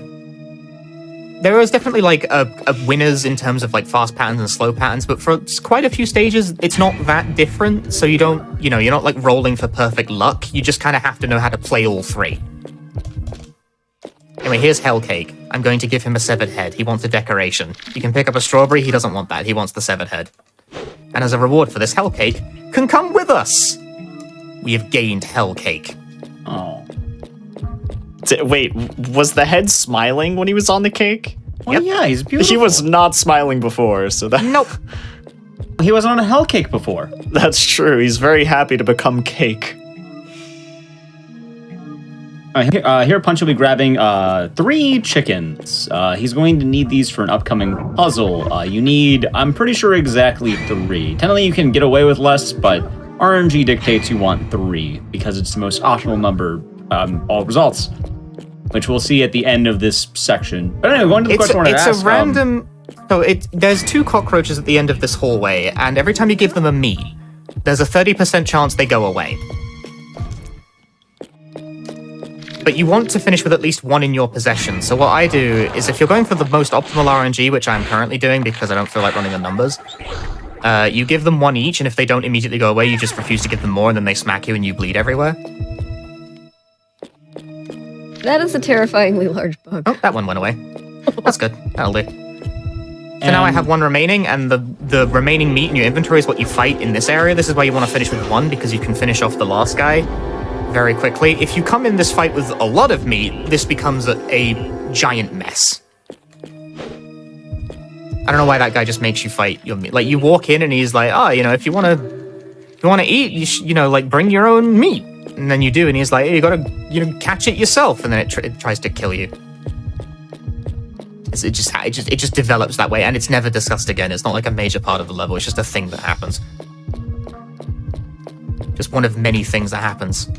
There is definitely like a winners in terms of like fast patterns and slow patterns, but for quite a few stages, it's not that different. So you don't, you're not like rolling for perfect luck. You just kind of have to know how to play all 3. Anyway, here's Hellcake. I'm going to give him a severed head. He wants a decoration. You can pick up a strawberry. He doesn't want that. He wants the severed head. And as a reward for this, Hellcake can come with us. We have gained Hellcake. Oh. Wait, was the head smiling when he was on the cake? Well, yeah, he's beautiful. He was not smiling before, so that... Nope. He was on a hell cake before. That's true. He's very happy to become cake. Here Punch will be grabbing 3 chickens. He's going to need these for an upcoming puzzle. You need, I'm pretty sure, exactly 3. Technically, you can get away with less, but RNG dictates you want 3 because it's the most optimal number all results, which we'll see at the end of this section. But anyway, going to the question I wanted to ask. It's a random... So there's 2 cockroaches at the end of this hallway, and every time you give them a meat, there's a 30% chance they go away. But you want to finish with at least 1 in your possession. So what I do is, if you're going for the most optimal RNG, which I'm currently doing because I don't feel like running the numbers, you give them 1 each, and if they don't immediately go away, you just refuse to give them more, and then they smack you and you bleed everywhere. That is a terrifyingly large bug. Oh, that one went away. That's good. That'll do. So now I have 1 remaining, and the remaining meat in your inventory is what you fight in this area. This is why you want to finish with 1, because you can finish off the last guy very quickly. If you come in this fight with a lot of meat, this becomes a giant mess. I don't know why that guy just makes you fight your meat. Like, you walk in and he's like, oh, if you want to eat, you like, bring your own meat. And then you do, and he's like, hey, you gotta, catch it yourself, and then it tries to kill you. It just develops that way, and it's never discussed again. It's not like a major part of the level. It's just a thing that happens. Just one of many things that happens.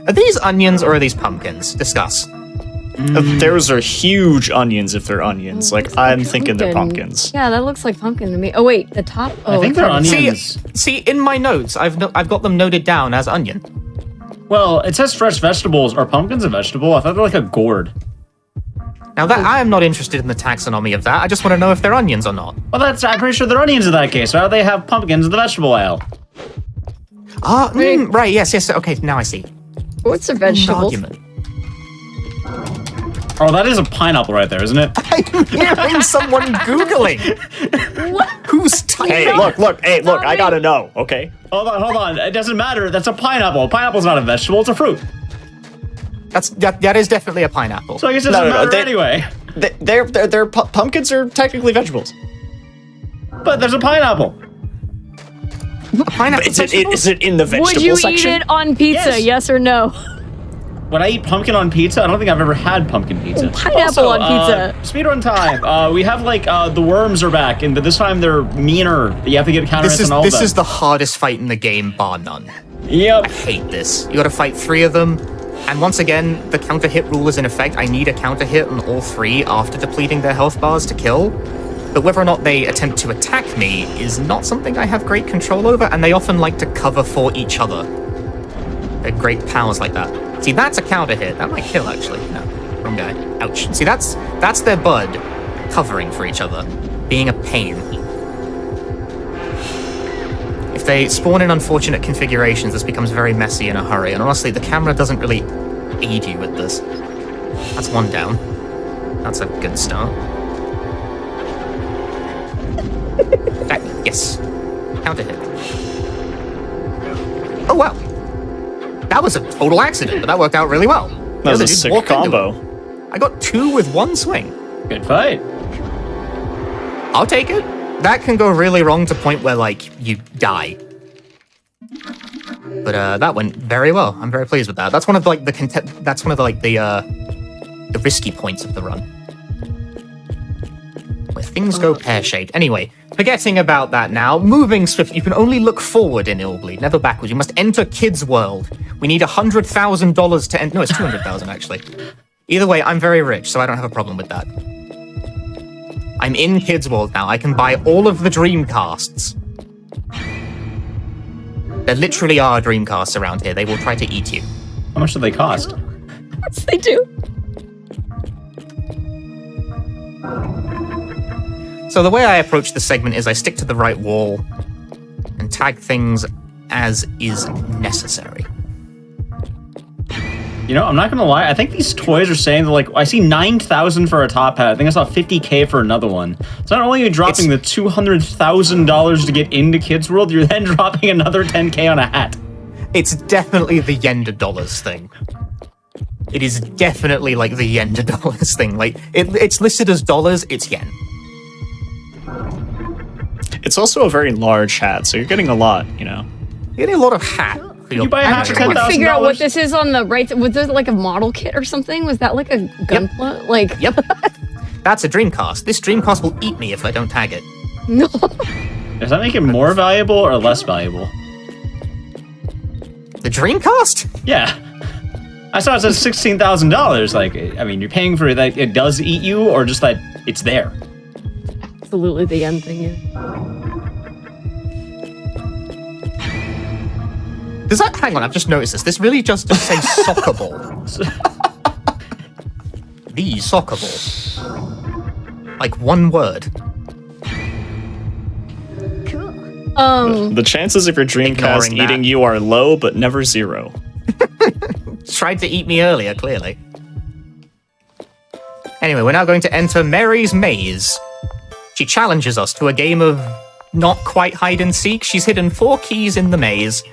Are these onions or are these pumpkins? Discuss. Those are huge onions if they're onions. Like, I'm thinking they're pumpkins. Yeah, that looks like pumpkin to me. Oh wait, the top. Oh, I think they're onions. See, in my notes, I've got them noted down as onion. Well, it says fresh vegetables. Are pumpkins a vegetable? I thought they're like a gourd. Now that I am not interested in the taxonomy of that. I just want to know if they're onions or not. Well, I'm pretty sure they're onions in that case. Why do they have pumpkins in the vegetable aisle? Right. Yes. Okay, now I see. What's a vegetable? Argument. Oh, that is a pineapple right there, isn't it? I'm hearing someone Googling. What? Who's typing? Hey, look, I gotta know, okay? Hold on. It doesn't matter. That's a pineapple. A pineapple's not a vegetable, it's a fruit. That is definitely a pineapple. So I guess it doesn't matter anyway. They're pumpkins are technically vegetables. But there's a pineapple. A pineapple. Is it in the vegetable Would you section? eat it on pizza? Yes or no? Would I eat pumpkin on pizza? I don't think I've ever had pumpkin pizza. Pineapple on pizza. Speedrun time. We have like the worms are back, and this time they're meaner. You have to get counter hits on all of them. This is the hardest fight in the game, bar none. Yep. I hate this. You gotta fight 3 of them, and once again, the counter hit rule is in effect. I need a counter hit on all 3 after depleting their health bars to kill. But whether or not they attempt to attack me is not something I have great control over, and they often like to cover for each other. They're great powers like that. See, that's a counter hit. That might kill, actually. No, wrong guy. Ouch. See, that's their bud covering for each other, being a pain. If they spawn in unfortunate configurations, this becomes very messy in a hurry, and honestly, the camera doesn't really aid you with this. That's 1 down. That's a good start. Yes. Counter hit. Oh, wow. That was a total accident, but that worked out really well. That was a sick combo. I got 2 with 1 swing. Good fight. I'll take it. That can go really wrong to the point where, like, you die. But that went very well. I'm very pleased with that. That's one of the, like, the risky points of the run. Where things go pear-shaped. Anyway, forgetting about that now, moving swiftly, you can only look forward in Illbleed, never backwards. You must enter Kids World. We need $100,000 to enter. No, it's 200,000 actually. Either way, I'm very rich, so I don't have a problem with that. I'm in Kids World now. I can buy all of the dreamcasts. There literally are dreamcasts around here. They will try to eat you. How much do they cost? Yes, they do. So the way I approach this segment is I stick to the right wall and tag things as is necessary. You know, I'm not gonna lie. I think these toys are saying that, like, I see 9,000 for a top hat. I think I saw 50K for another one. So not only are you dropping the $200,000 to get into Kids World, you're then dropping another 10K on a hat. It's definitely the yen to dollars thing. It is definitely like the yen to dollars thing. Like it's listed as dollars, it's yen. It's also a very large hat, so you're getting a lot, you know. You're getting a lot of hat. You buy a hat for I can't figure out what $10,000. this is on the right. Was this like a model kit or something? Was that like a gunpla? Like, Yep. That's a Dreamcast. This Dreamcast will eat me if I don't tag it. no. Does that make it more valuable or less valuable? The Dreamcast? Yeah. I saw it says $16,000. Like, I mean, you're paying for that it does eat you, or just that it's there. Absolutely the end thing. Yeah. Does that? Hang on, I've just noticed this. This really just does say soccer ball. The soccer ball. Like one word. Cool. The chances of your Dreamcast Ignoring that. eating you are low, but never zero. Tried to eat me earlier, clearly. Anyway, we're now going to enter Mary's Maze. She challenges us to a game of not quite hide and seek. She's hidden 4 keys in the maze,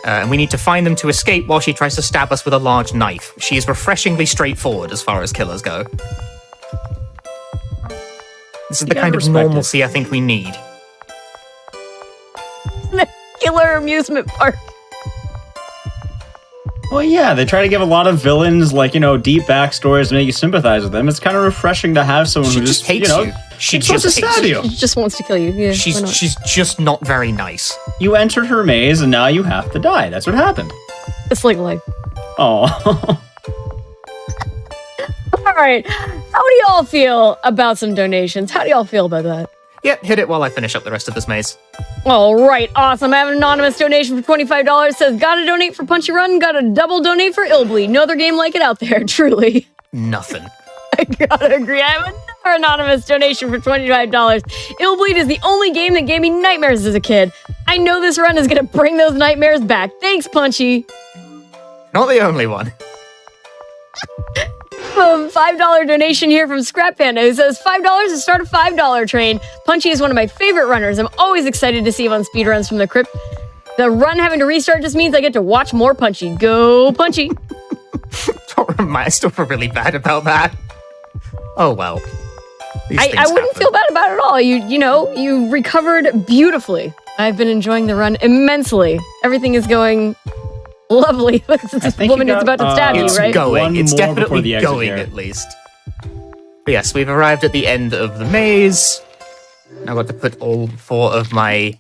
and we need to find them to escape while she tries to stab us with a large knife. She is refreshingly straightforward as far as killers go. This is the kind of respect normalcy I think we need. Killer amusement park. Well, yeah, they try to give a lot of villains, like, you know, deep backstories to make you sympathize with them. It's kind of refreshing to have someone She who just you hates know, you. She supposed just to hates stab you. you. She just wants to kill you. Yeah, why not? She's just not very nice. You entered her maze, and now you have to die. That's what happened. It's like life. Oh. All right. How do y'all feel about some donations? How do y'all feel about that? Yep, hit it while I finish up the rest of this maze. All right, awesome. I have an anonymous donation for $25. Says, gotta donate for Punchy Run, gotta double donate for Illbleed. No other game like it out there, truly. Nothing. I gotta agree. I have another anonymous donation for $25. Illbleed is the only game that gave me nightmares as a kid. I know this run is gonna bring those nightmares back. Thanks, Punchy. Not the only one. A $5 donation here from Scrap Panda, who says $5 to start a $5 train. Punchy is one of my favorite runners. I'm always excited to see him on speedruns from the crypt. The run having to restart just means I get to watch more Punchy. Go Punchy! I still feel really bad about that. Oh well. These things I wouldn't happen. feel bad about it at all. You recovered beautifully. I've been enjoying the run immensely. Everything is going Lovely. This think woman you is about to got, stab you, It's right? going. One It's more before definitely the exit going here. at least. But yes, we've arrived at the end of the maze. I've got to put all 4 of my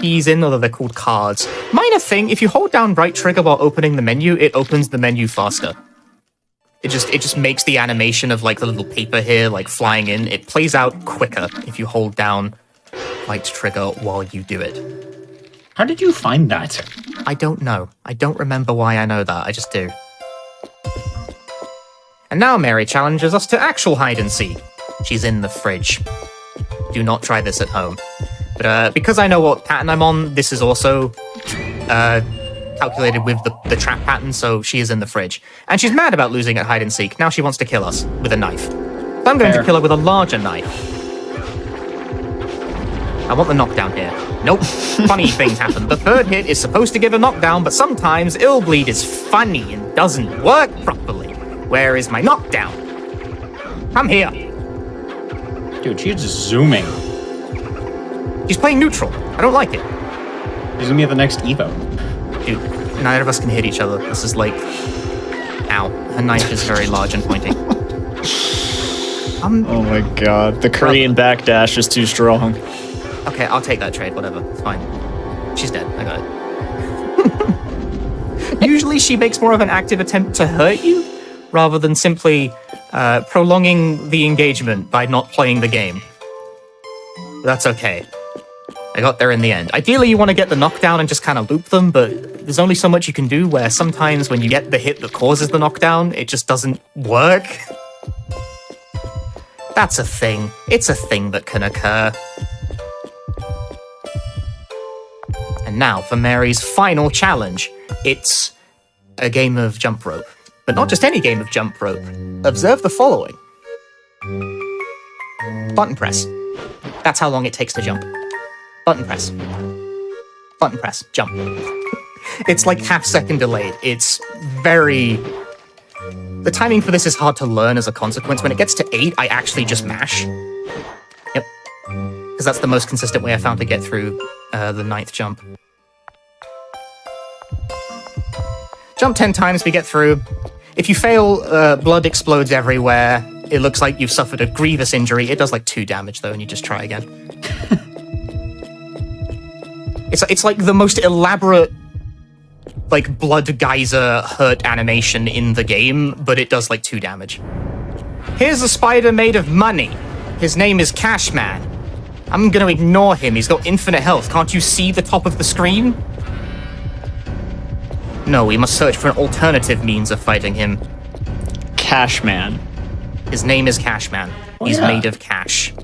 keys in, although they're called cards. Minor thing, if you hold down right trigger while opening the menu, it opens the menu faster. It just makes the animation of like the little paper here like flying in. It plays out quicker if you hold down right trigger while you do it. How did you find that? I don't know. I don't remember why I know that. I just do. And now Mary challenges us to actual hide and seek. She's in the fridge. Do not try this at home. But because I know what pattern I'm on, this is also calculated with the trap pattern, so she is in the fridge. And she's mad about losing at hide and seek. Now she wants to kill us with a knife. So I'm going Fair. to kill her with a larger knife. I want the knockdown here. Nope. Funny things happen. The 3rd hit is supposed to give a knockdown, but sometimes Illbleed is funny and doesn't work properly. Where is my knockdown? Come here. Dude, she's just zooming. She's playing neutral. I don't like it. She's gonna be at the next Evo. Dude, neither of us can hit each other. This is like... Ow. Her knife is very large and pointy. Oh my god, the Korean backdash is too strong. Okay, I'll take that trade, whatever. It's fine. She's dead. I got it. Usually she makes more of an active attempt to hurt you, rather than simply prolonging the engagement by not playing the game. That's okay. I got there in the end. Ideally, you want to get the knockdown and just kind of loop them, but there's only so much you can do where sometimes when you get the hit that causes the knockdown, it just doesn't work. That's a thing. It's a thing that can occur. And now for Mary's final challenge. It's a game of jump rope. But not just any game of jump rope. Observe the following. Button press. That's how long it takes to jump. Button press. Button press. Jump. It's like half-second delayed. It's very... The timing for this is hard to learn as a consequence. When it gets to 8, I actually just mash. Yep. Because that's the most consistent way I found to get through the 9th jump. Jump 10 times, we get through. If you fail, blood explodes everywhere. It looks like you've suffered a grievous injury. It does like 2 damage though, and you just try again. It's like the most elaborate like blood geyser hurt animation in the game, but it does like 2 damage. Here's a spider made of money. His name is Cashman. I'm gonna ignore him. He's got infinite health. Can't you see the top of the screen? No, we must search for an alternative means of fighting him. Cashman. His name is Cashman. Oh, He's yeah. made of cash.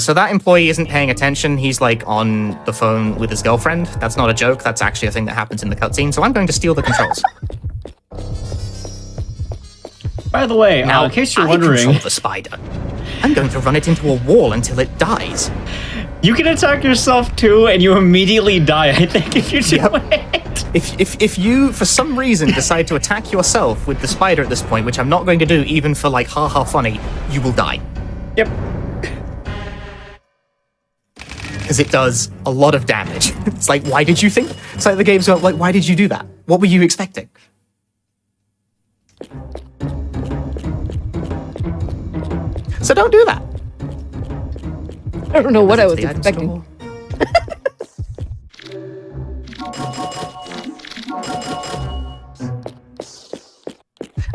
So that employee isn't paying attention. He's like on the phone with his girlfriend. That's not a joke. That's actually a thing that happens in the cutscene. So I'm going to steal the controls. By the way, Now, in case you're I wondering, control the spider. I'm going to run it into a wall until it dies. you can attack yourself too, and you immediately die. I think if you do it. If you, for some reason, decide to attack yourself with the spider at this point, which I'm not going to do even for like haha funny, you will die. Yep. Because it does a lot of damage. It's like, why did you think? It's like the game's like, why did you do that? What were you expecting? So don't do that. I don't know what I was The item expecting. store.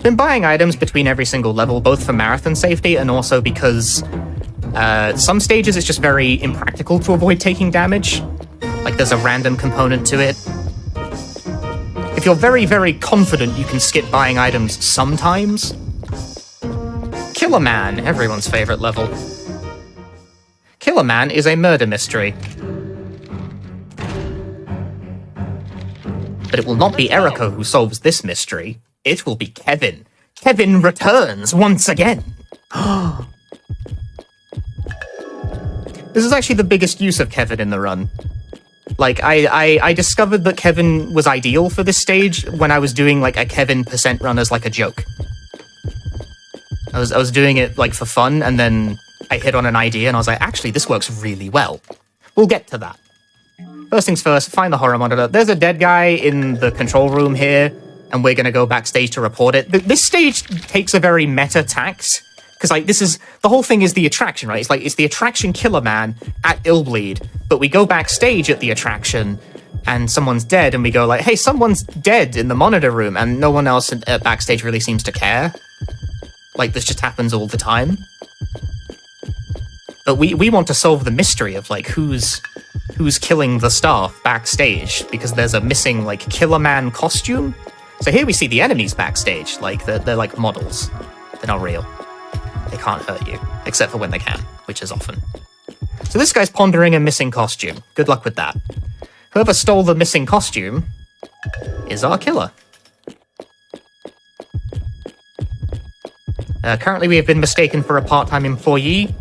Been buying items between every single level, both for marathon safety and also because some stages it's just very impractical to avoid taking damage. Like there's a random component to it. If you're very, very confident you can skip buying items sometimes. Killer Man, everyone's favorite level. Killer Man is a murder mystery. But it will not be Eriko who solves this mystery. It will be Kevin. Kevin returns once again. This is actually the biggest use of Kevin in the run. Like, I discovered that Kevin was ideal for this stage when I was doing, like, a Kevin % run as, like, a joke. I was doing it, like, for fun, and then I hit on an idea, and I was like, actually, this works really well. We'll get to that. First things first, find the horror monitor. There's a dead guy in the control room here, and we're gonna go backstage to report it. This stage takes a very meta tact, because like this is the whole thing is the attraction, right? It's the attraction killer man at Illbleed, but we go backstage at the attraction, and someone's dead, and we go like, hey, someone's dead in the monitor room, and no one else at backstage really seems to care. Like this just happens all the time. But we want to solve the mystery of like who's killing the staff backstage, because there's a missing like killer man costume. So here we see the enemies backstage, like they're like models. They're not real. They can't hurt you, except for when they can, which is often. So this guy's pondering a missing costume. Good luck with that. Whoever stole the missing costume is our killer. Currently we have been mistaken for a part-time employee,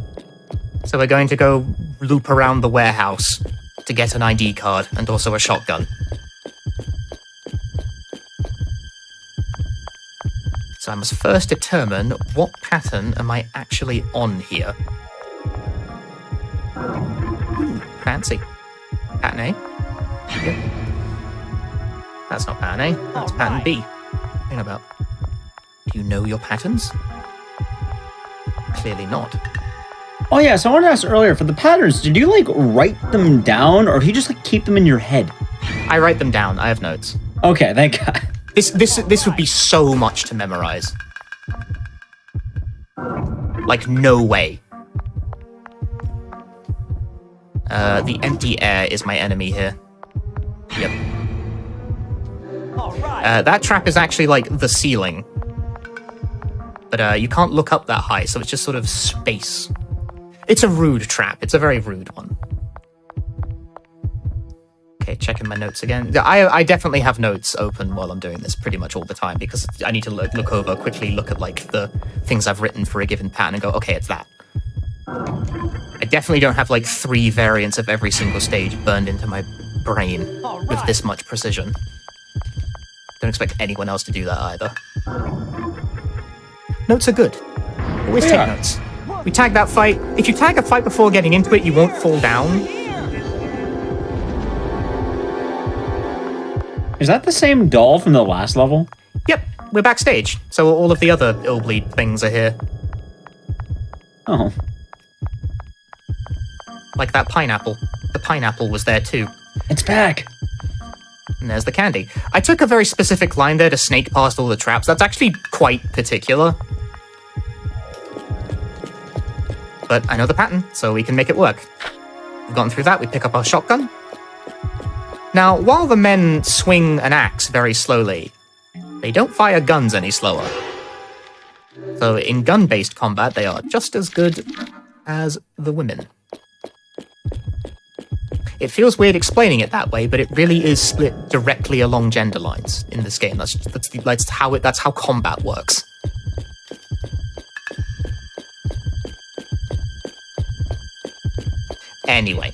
so we're going to go loop around the warehouse to get an ID card and also a shotgun. So I must first determine what pattern am I actually on here. Ooh, fancy. Pattern A? Yep. That's not pattern A, that's pattern B. What about? Do you know your patterns? Clearly not. Oh yeah, so I wanted to ask earlier, for the patterns, did you like write them down, or do you just like keep them in your head? I write them down, I have notes. Okay, thank God. This would be so much to memorize. Like, no way. The empty air is my enemy here. Yep. That trap is actually like the ceiling. But you can't look up that high, so it's just sort of space. It's a rude trap. It's a very rude one. Okay, checking my notes again. I definitely have notes open while I'm doing this pretty much all the time, because I need to look over, quickly look at like the things I've written for a given pattern and go, okay, it's that. I definitely don't have like 3 variants of every single stage burned into my brain with this much precision. Don't expect anyone else to do that either. Notes are good. Always take notes. We tag that fight. If you tag a fight before getting into it, you won't fall down. Is that the same doll from the last level? Yep, we're backstage, so all of the other Illbleed things are here. Oh. Like that pineapple. The pineapple was there too. It's back. And there's the candy. I took a very specific line there to snake past all the traps. That's actually quite particular. But I know the pattern, so we can make it work. We've gotten through that, we pick up our shotgun. Now, while the men swing an axe very slowly, they don't fire guns any slower. So in gun-based combat, they are just as good as the women. It feels weird explaining it that way, but it really is split directly along gender lines in this game. That's how combat works. Anyway,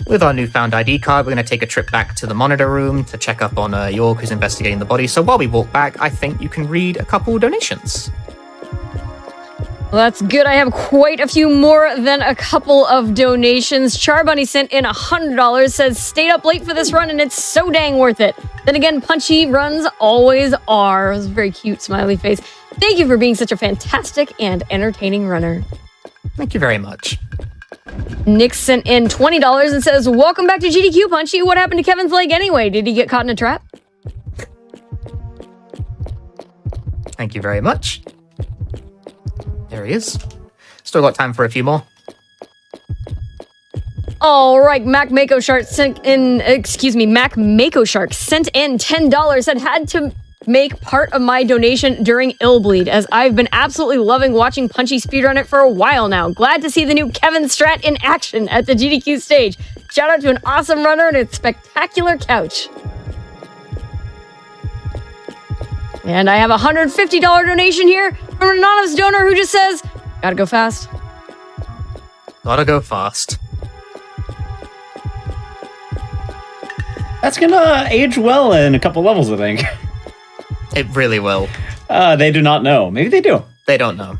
with our newfound ID card, we're going to take a trip back to the monitor room to check up on York, who's investigating the body. So while we walk back, I think you can read a couple donations. Well, that's good. I have quite a few more than a couple of donations. Charbunny sent in $100, says, stayed up late for this run and it's so dang worth it. Then again, Punchy runs always are. It was a very cute smiley face. Thank you for being such a fantastic and entertaining runner. Thank you very much. Nick sent in $20 and says, welcome back to GDQ, Punchy. What happened to Kevin's leg anyway? Did he get caught in a trap? Thank you very much. There he is. Still got time for a few more. All right, Mac Mako Shark sent in $10, said had to make part of my donation during Illbleed, as I've been absolutely loving watching Punchy speedrun it for a while now. Glad to see the new Kevin strat in action at the GDQ stage. Shout out to an awesome runner and a spectacular couch. And I have a $150 donation here from an anonymous donor who just says, gotta go fast. Gotta go fast. That's gonna age well in a couple levels, I think. It really will. They do not know. Maybe they do. They don't know.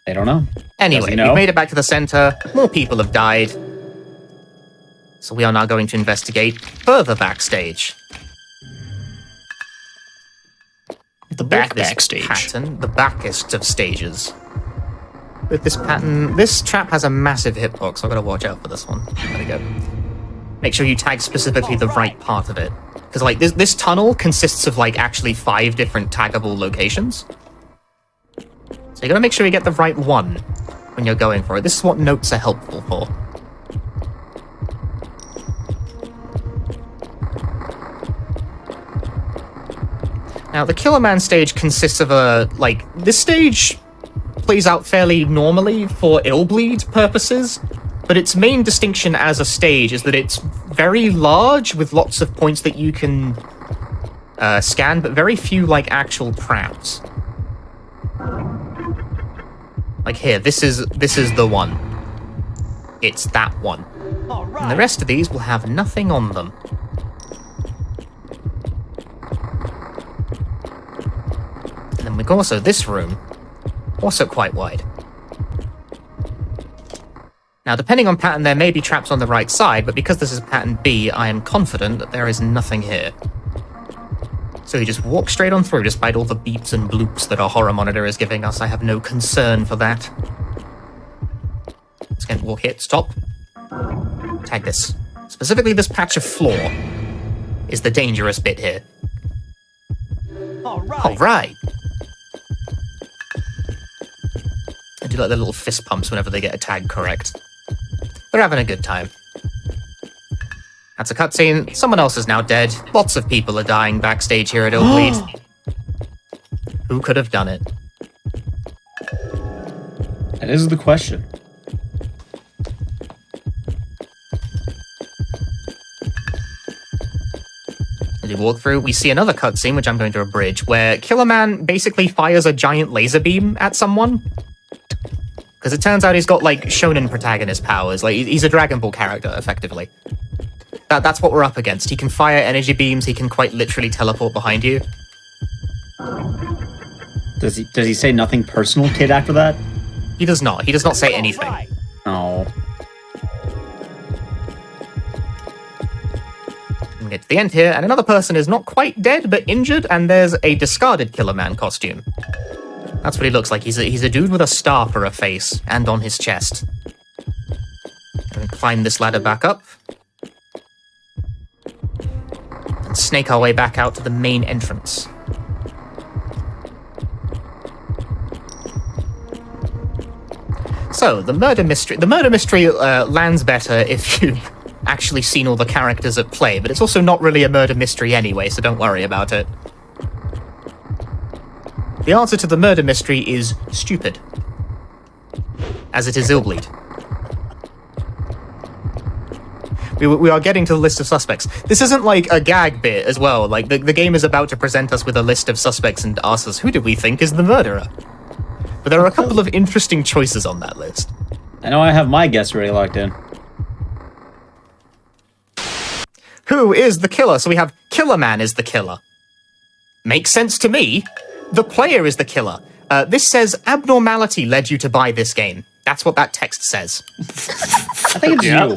They don't know. Anyway, know? we made it back to the center. More people have died. So we are now going to investigate further backstage. The Look at this backstage. pattern, the backest of stages. With this pattern, this trap has a massive hitbox, so I've got to watch out for this one. There we go. Make sure you tag specifically the right part of it. Because, like, this tunnel consists of, like, actually 5 different taggable locations. So you gotta make sure you get the right one when you're going for it. This is what notes are helpful for. Now, the Killer Man stage consists of this stage plays out fairly normally for Illbleed purposes, but its main distinction as a stage is that it's very large with lots of points that you can scan, but very few, like, actual traps. Like here, this is the one. It's that one. And the rest of these will have nothing on them. And then we've also this room, also quite wide. Now, depending on pattern, there may be traps on the right side, but because this is pattern B, I am confident that there is nothing here. So you just walk straight on through, despite all the beeps and bloops that our horror monitor is giving us. I have no concern for that. Just gonna walk here, stop. Tag this. Specifically, this patch of floor is the dangerous bit here. All right. I do like the little fist pumps whenever they get a tag correct. They're having a good time. That's a cutscene. Someone else is now dead. Lots of people are dying backstage here at Illbleed. Who could have done it? That is the question. As we walk through, we see another cutscene, which I'm going to abridge, where Killer Man basically fires a giant laser beam at someone. Because it turns out he's got, like, shonen protagonist powers. Like, he's a Dragon Ball character, effectively. That's what we're up against. He can fire energy beams, he can quite literally teleport behind you. Does he say nothing personal, kid, after that? He does not. He does not say anything. Oh. We get to the end here, and another person is not quite dead, but injured, and there's a discarded Killer Man costume. That's what he looks like. He's a dude with a star for a face, and on his chest. And climb this ladder back up. And snake our way back out to the main entrance. So, the murder mystery lands better if you've actually seen all the characters at play, but it's also not really a murder mystery anyway, so don't worry about it. The answer to the murder mystery is stupid. As it is Illbleed. We are getting to the list of suspects. This isn't like a gag bit as well. Like, the game is about to present us with a list of suspects and ask us, who do we think is the murderer? But there are a couple of interesting choices on that list. I know I have my guess already locked in. Who is the killer? So we have Killer Man is the killer. Makes sense to me. The player is the killer. This says abnormality led you to buy this game. That's what that text says. I think it's you.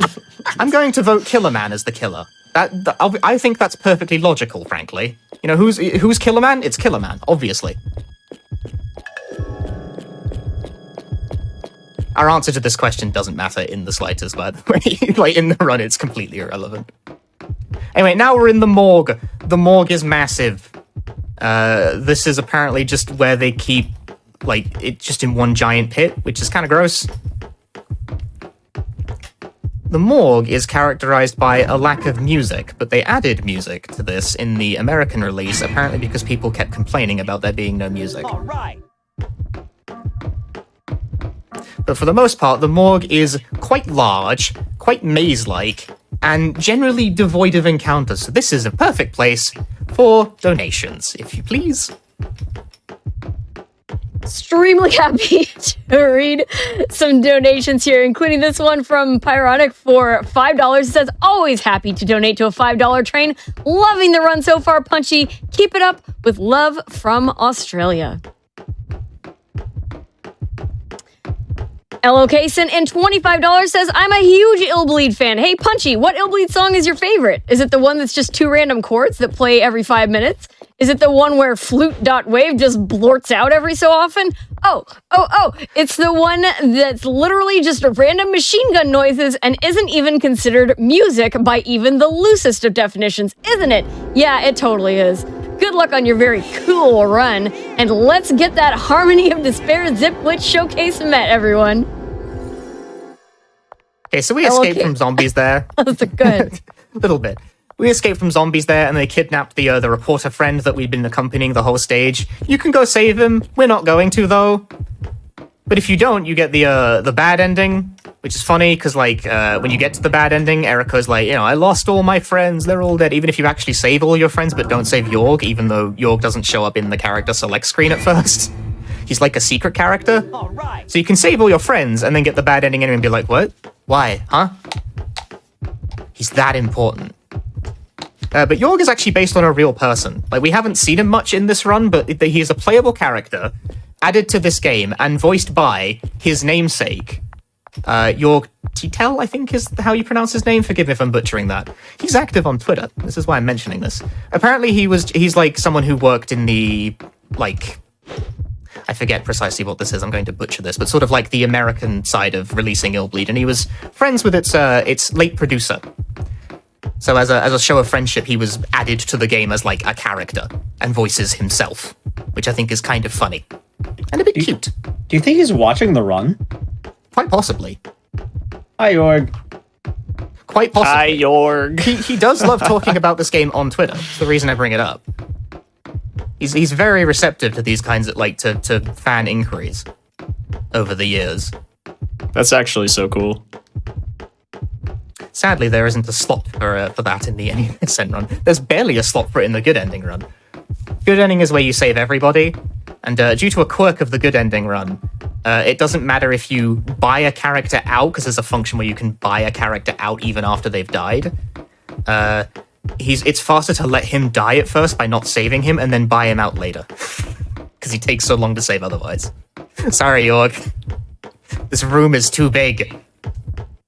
I'm going to vote Killer Man as the killer. I think that's perfectly logical, frankly. You know, who's Killer Man? It's Killer Man, obviously. Our answer to this question doesn't matter in the slightest, by the way. Like, in the run, it's completely irrelevant. Anyway, now we're in the morgue. The morgue is massive. This is apparently just where they keep, like, it just in one giant pit, which is kind of gross. The morgue is characterized by a lack of music, but they added music to this in the American release, apparently because people kept complaining about there being no music. All right. But for the most part, the morgue is quite large, quite maze-like, and generally devoid of encounters. So this is a perfect place for donations, if you please. Extremely happy to read some donations here, including this one from Pyronic for $5. It says, always happy to donate to a $5 train. Loving the run so far, Punchy. Keep it up with love from Australia. Location and $25 says, I'm a huge Illbleed fan. Hey, Punchy, what Illbleed song is your favorite? Is it the one that's just 2 random chords that play every 5 minutes? Is it the one where flute.wave just blorts out every so often? Oh, it's the one that's literally just random machine gun noises and isn't even considered music by even the loosest of definitions, isn't it? Yeah, it totally is. Good luck on your very cool run, and let's get that Harmony of Despair Zip Glitch Showcase met, everyone. Okay, so we escaped from zombies there. That's good. A little bit. We escaped from zombies there, and they kidnapped the reporter friend that we'd been accompanying the whole stage. You can go save him. We're not going to, though. But if you don't, you get the bad ending, which is funny, because, like, when you get to the bad ending, Erica's like, I lost all my friends, they're all dead, even if you actually save all your friends, but don't save Jorg, even though Jorg doesn't show up in the character select screen at first. He's like a secret character. All right. So you can save all your friends, and then get the bad ending and be like, what? Why? Huh? He's that important. But Jorg is actually based on a real person. Like, we haven't seen him much in this run, but he is a playable character added to this game and voiced by his namesake, Jorg Titel, I think is how you pronounce his name. Forgive me if I'm butchering that. He's active on Twitter. This is why I'm mentioning this. Apparently he's like someone who worked in the, like, I forget precisely what this is, I'm going to butcher this, but sort of like the American side of releasing Illbleed, and he was friends with its late producer. So as a show of friendship, he was added to the game as like a character and voices himself, which I think is kind of funny and a bit cute. Do you think he's watching the run? Quite possibly. Hi, Jorg. Quite possibly. Hi, Jorg. He does love talking about this game on Twitter. That's the reason I bring it up. He's very receptive to these kinds of to fan inquiries over the years. That's actually so cool. Sadly, there isn't a slot for that in the Ascent run. There's barely a slot for it in the good ending run. Good ending is where you save everybody, and due to a quirk of the good ending run, it doesn't matter if you buy a character out, because there's a function where you can buy a character out even after they've died. It's faster to let him die at first by not saving him, and then buy him out later, because he takes so long to save otherwise. Sorry, Jorg. This room is too big.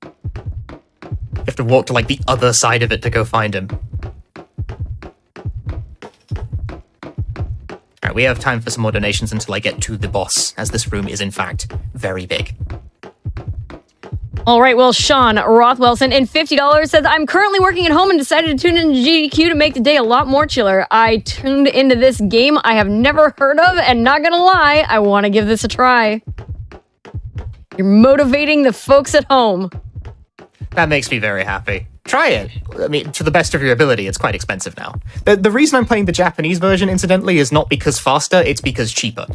You have to walk to, like, the other side of it to go find him. Alright, we have time for some more donations until I get to the boss, as this room is, in fact, very big. All right, well, Sean Rothwellson and $50 says, I'm currently working at home and decided to tune into GDQ to make the day a lot more chiller. I tuned into this game I have never heard of, and not gonna lie, I want to give this a try. You're motivating the folks at home. That makes me very happy. Try it. I mean, to the best of your ability, it's quite expensive now. The reason I'm playing the Japanese version, incidentally, is not because faster, it's because cheaper.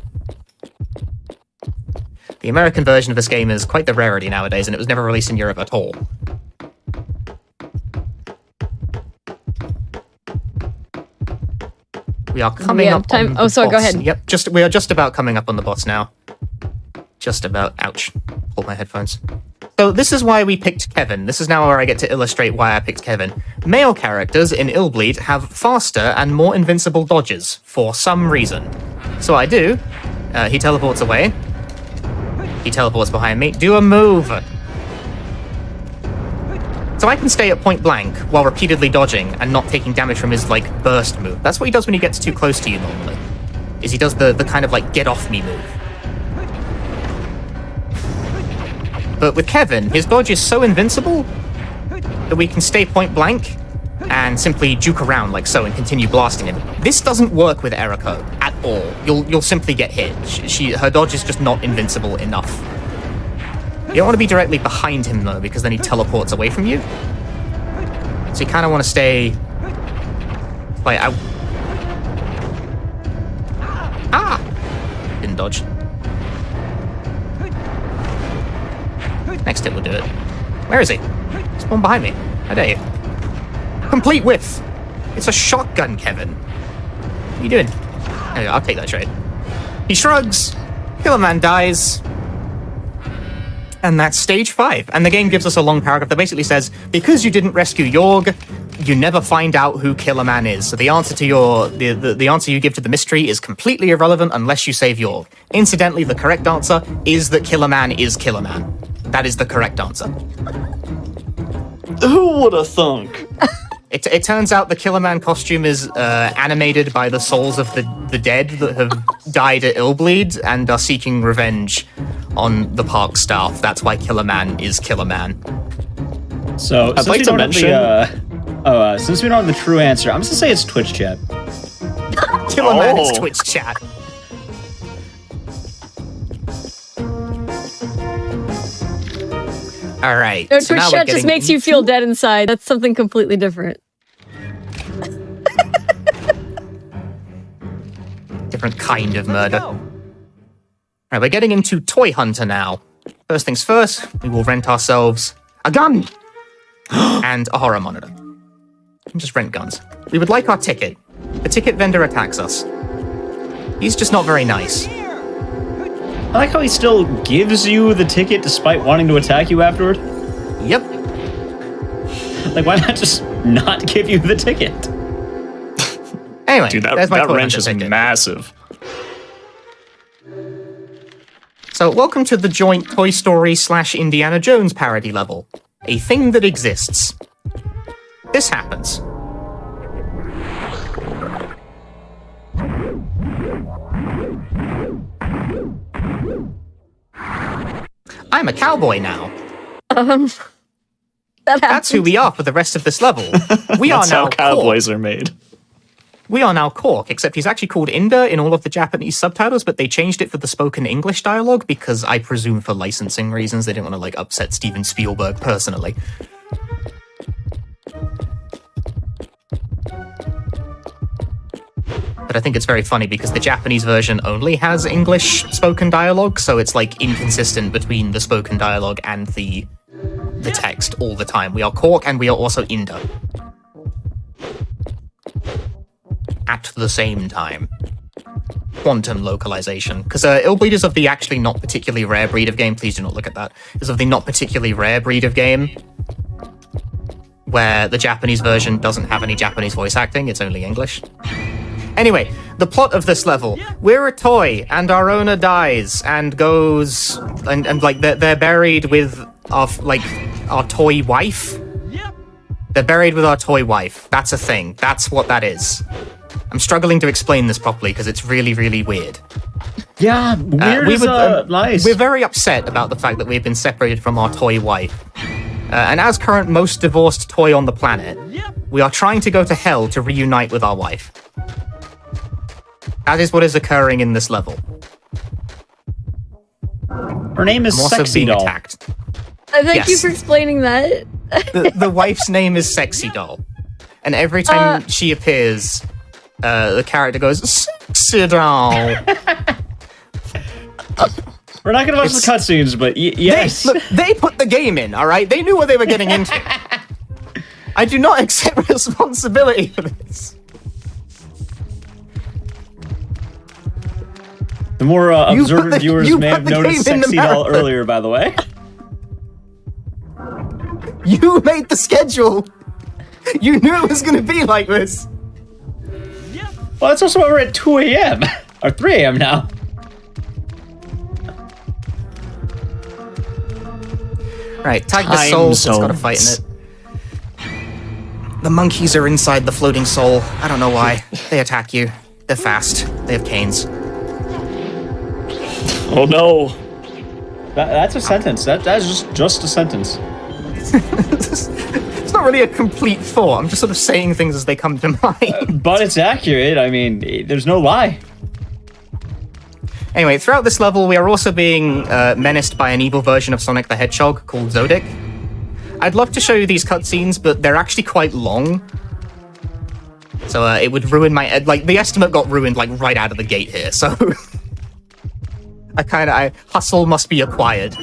The American version of this game is quite the rarity nowadays, and it was never released in Europe at all. We are coming up on the boss. Go ahead. Yep, we are just about coming up on the boss now. Just about. Ouch. Pulled my headphones. So this is why we picked Kevin. This is now where I get to illustrate why I picked Kevin. Male characters in Illbleed have faster and more invincible dodges, for some reason. So I do. He teleports away. He teleports behind me. Do a move! So I can stay at point blank while repeatedly dodging and not taking damage from his, like, burst move. That's what he does when he gets too close to you normally. Is he does the kind of, like, get off me move. But with Kevin, his dodge is so invincible that we can stay point blank and simply juke around like so and continue blasting him. This doesn't work with Erica at all. You'll simply get hit. Her dodge is just not invincible enough. You don't want to be directly behind him though, because then he teleports away from you. So you kind of want to stay like out. Didn't dodge. Next hit will do it. Where is he? He's one behind me. How dare you? Complete whiff! It's a shotgun, Kevin. What are you doing? There you go, I'll take that trade. He shrugs. Killer Man dies. And that's stage 5. And the game gives us a long paragraph that basically says, because you didn't rescue Jorg, you never find out who Killer Man is. So the answer to the answer you give to the mystery is completely irrelevant unless you save your. Incidentally, the correct answer is that Killer Man is Killer Man. That is the correct answer. Who would have thunk? It turns out the Killer Man costume is animated by the souls of the dead that have died at Illbleed and are seeking revenge on the park staff. That's why Killer Man is Killer Man. So, I'd like to mention... since we don't have the true answer, I'm just gonna say it's Twitch chat. Killer Man is Twitch chat. All right. No, so Twitch now chat we're just getting makes you feel dead inside. That's something completely different. different kind of murder. All right, we're getting into Toy Hunter now. First things first, we will rent ourselves a gun and a horror monitor. And just rent guns. We would like our ticket. The ticket vendor attacks us. He's just not very nice. I like how he still gives you the ticket despite wanting to attack you afterward. Yep. Like, why not just not give you the ticket? Anyway, Dude, there's my that Toy wrench Hunter is ticket. massive. So, welcome to the joint Toy Story / Indiana Jones parody level. A thing that exists. This happens. I'm a cowboy now. That's who we are for the rest of this level. We are That's now how cowboys are made. We are now Cork, except he's actually called Inda in all of the Japanese subtitles, but they changed it for the spoken English dialogue because I presume for licensing reasons they didn't want to like upset Steven Spielberg personally. But I think it's very funny because the Japanese version only has English spoken dialogue, so it's like inconsistent between the spoken dialogue and the text all the time. We are Cork and we are also Inda. At the same time. Quantum localization. Because Illbleed is of the actually not particularly rare breed of game. Please do not look at that. Is of the not particularly rare breed of game where the Japanese version doesn't have any Japanese voice acting. It's only English. Anyway, the plot of this level. We're a toy, and our owner dies and goes... And like, they're buried with our toy wife. They're buried with our toy wife. That's a thing. That's what that is. I'm struggling to explain this properly because it's really, really weird. Yeah, weird is nice. We're very upset about the fact that we've been separated from our toy wife. And as current most divorced toy on the planet, we are trying to go to hell to reunite with our wife. That is what is occurring in this level. Her name is I'm also Sexy being Doll. attacked. Thank you Yes. for explaining that. The wife's name is Sexy Doll. And every time she appears, the character goes, Sexy Doll. We're not gonna watch the cutscenes, but yes. They put the game in, all right? They knew what they were getting into. I do not accept responsibility for this. The more observant viewers may have put the noticed game in the Sexy Doll marathon. earlier, by the way. You made the schedule. You knew it was going to be like this. Well, it's also over at 2 a.m. or 3 a.m. now. Right, tag the Time soul. It's got a zones. fight in it. The monkeys are inside the floating soul. I don't know why. They attack you. They're fast. They have canes. Oh no. That's a sentence. That's just a sentence. It's not really a complete thought. I'm just sort of saying things as they come to mind. But it's accurate. I mean, there's no lie. Anyway, throughout this level, we are also being menaced by an evil version of Sonic the Hedgehog called Zodic. I'd love to show you these cutscenes, but they're actually quite long. So it would ruin my... the estimate got ruined, right out of the gate here, so... hustle must be acquired.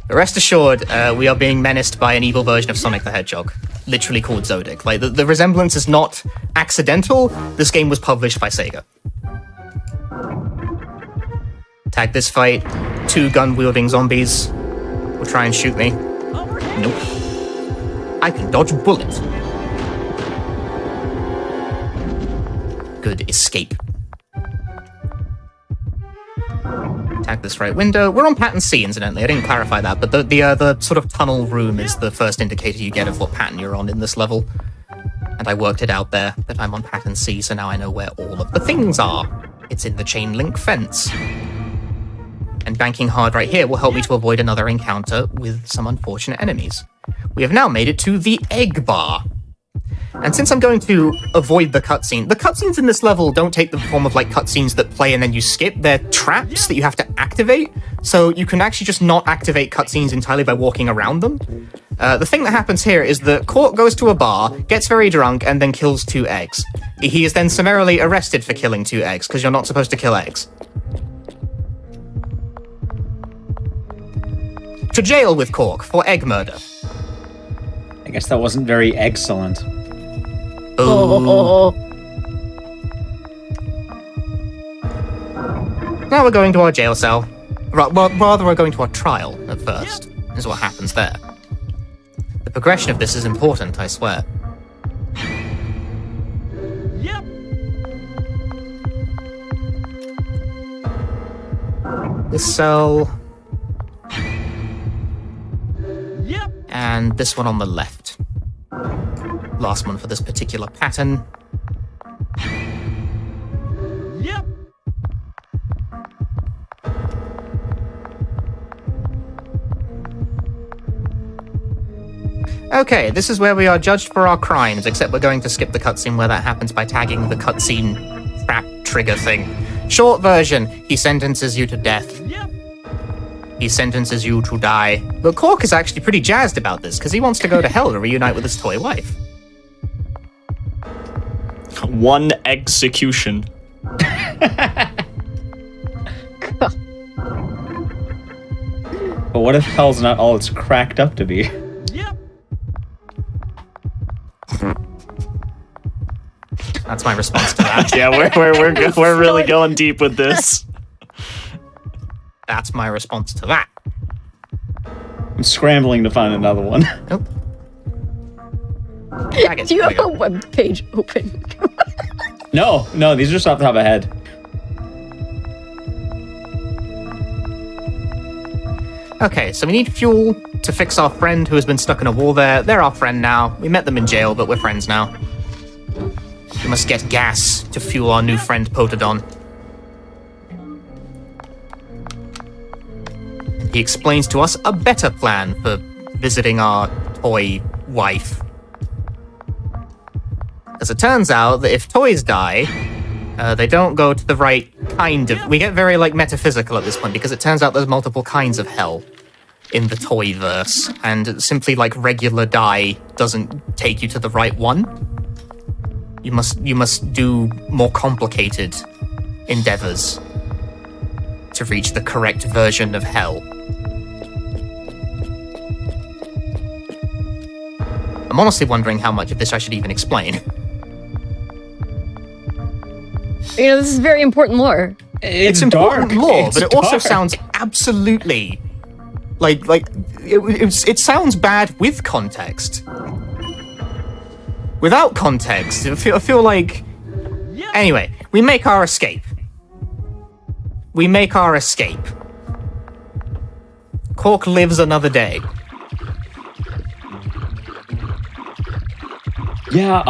But rest assured, we are being menaced by an evil version of Sonic the Hedgehog, literally called Zodic. The resemblance is not accidental. This game was published by Sega. Tag this fight. 2 gun-wielding zombies will try and shoot me. Nope. I can dodge bullets. Good escape. Attack this right window. We're on pattern C, incidentally. I didn't clarify that, but the sort of tunnel room is the first indicator you get of what pattern you're on in this level. And I worked it out there that I'm on pattern C, so now I know where all of the things are. It's in the chain link fence. And banking hard right here will help me to avoid another encounter with some unfortunate enemies. We have now made it to the egg bar. And since I'm going to avoid the cutscenes in this level don't take the form of like cutscenes that play and then you skip. They're traps that you have to activate, so you can actually just not activate cutscenes entirely by walking around them. The thing that happens here is that Cork goes to a bar, gets very drunk, and then kills 2 eggs. He is then summarily arrested for killing 2 eggs, because you're not supposed to kill eggs. To jail with Cork for egg murder. I guess that wasn't very excellent. Oh. Now we're going to our jail cell. Well, rather, we're going to our trial at first. This is what happens there. The progression of this is important, I swear. Yep. This cell... Yep. and this one on the left. Last one for this particular pattern. Yep. Okay, this is where we are judged for our crimes, except we're going to skip the cutscene where that happens by tagging the cutscene trap trigger thing. Short version, he sentences you to death. Yep. He sentences you to die. But Cork is actually pretty jazzed about this, because he wants to go to hell to reunite with his toy wife. One execution. But what if hell's not all it's cracked up to be? Yep. That's my response to that. Yeah, we're really going deep with this. That's my response to that. I'm scrambling to find another one. Nope. Drag it. Do you There have we a go. web page open? No, these are just off the top of my head. Okay, so we need fuel to fix our friend who has been stuck in a wall there. They're our friend now. We met them in jail, but we're friends now. We must get gas to fuel our new friend Potodon. He explains to us a better plan for visiting our toy wife. As it turns out that if toys die, they don't go to the right kind of... We get very, metaphysical at this point, because it turns out there's multiple kinds of hell in the toy-verse, and simply, regular die doesn't take you to the right one. You must do more complicated endeavors to reach the correct version of hell. I'm honestly wondering how much of this I should even explain. You know, this is very important lore. It's important dark. lore, It's but it also dark. sounds absolutely it sounds bad with context. Without context, I feel like. Anyway, we make our escape. Cork lives another day. Yeah,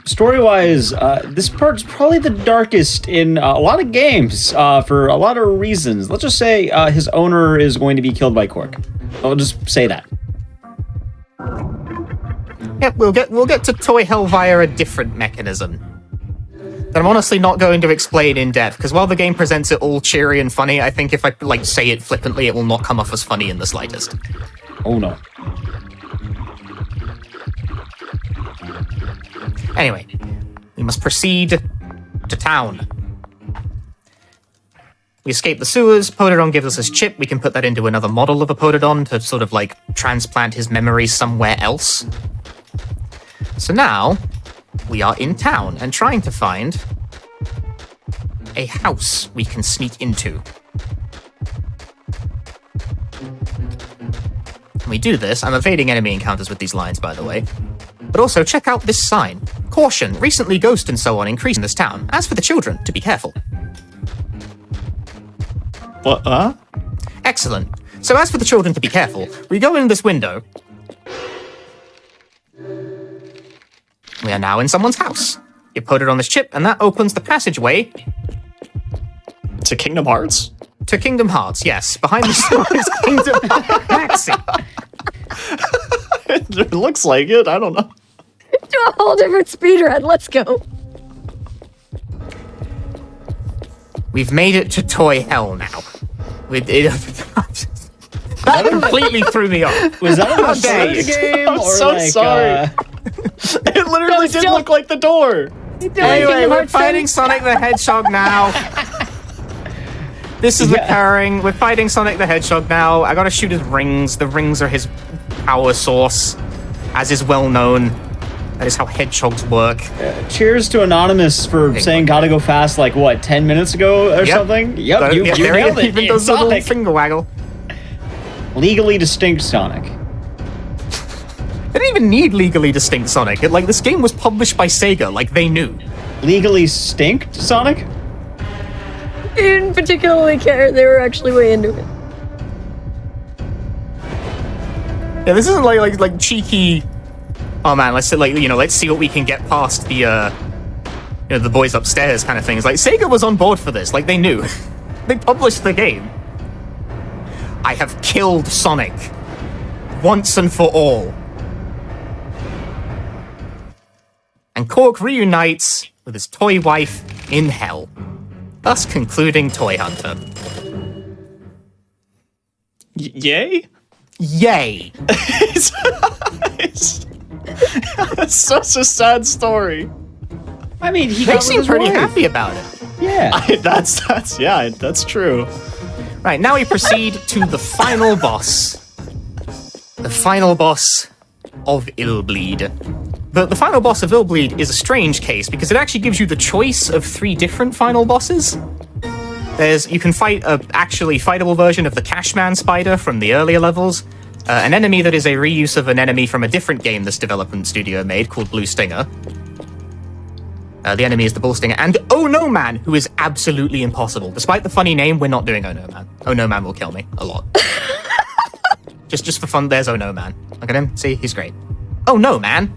story-wise, this part's probably the darkest in a lot of games, for a lot of reasons. Let's just say his owner is going to be killed by Cork. I'll just say that. Yep, we'll get to Toy Hell via a different mechanism that I'm honestly not going to explain in depth, because while the game presents it all cheery and funny, I think if I say it flippantly, it will not come off as funny in the slightest. Oh no. Anyway, we must proceed to town. We escape the sewers, Potodon gives us his chip, we can put that into another model of a Potodon to sort of transplant his memory somewhere else. So now, we are in town and trying to find a house we can sneak into. We do this. I'm evading enemy encounters with these lines, by the way. But also, check out this sign. Caution, recently ghost and so on increase in this town. As for the children, to be careful. What, Excellent. So as for the children to be careful, we go in this window. We are now in someone's house. You put it on this chip, and that opens the passageway To Kingdom Hearts? to Kingdom Hearts. Yes, behind the store is Kingdom Hearts. It looks like it. I don't know. Do a whole different speedrun. Let's go. We've made it to Toy Hell now. That completely threw me off. Was that How a dare Sonic you. game? I'm or so like, sorry. It literally did still- look like the door. Anyway, we're fighting Sonic the Hedgehog now. This is occurring. We're fighting Sonic the Hedgehog now. I gotta shoot his rings. The rings are his power source, as is well known. That is how hedgehogs work. Cheers to Anonymous for saying gotta go fast like, what, 10 minutes ago or something? Yep, But, you yeah, there nailed he it. even It's does a little Sonic. finger waggle. Legally distinct Sonic. They didn't even need legally distinct Sonic. This game was published by Sega. They knew. Legally stinkt Sonic? They didn't particularly care. They were actually way into it. Yeah, this isn't like cheeky. Oh man, let's see what we can get past the the boys upstairs kind of things. Sega was on board for this. They knew. They published the game. I have killed Sonic once and for all. And Cork reunites with his toy wife in hell, thus concluding Toy Hunter. Yay? Yay! It's such a sad story. I mean, he They got seem with his pretty wife. happy about it. Yeah. That's true. Right, now we proceed to the final boss. The final boss of Illbleed. But the final boss of Illbleed is a strange case because it actually gives you the choice of 3 different final bosses. You can fight a actually fightable version of the Cashman Spider from the earlier levels, an enemy that is a reuse of an enemy from a different game this development studio made called Blue Stinger. The enemy is the Bull Stinger, and Oh No Man, who is absolutely impossible. Despite the funny name, we're not doing Oh No Man. Oh No Man will kill me a lot. just for fun, there's Oh No Man. Look at him. See, he's great. Oh No Man.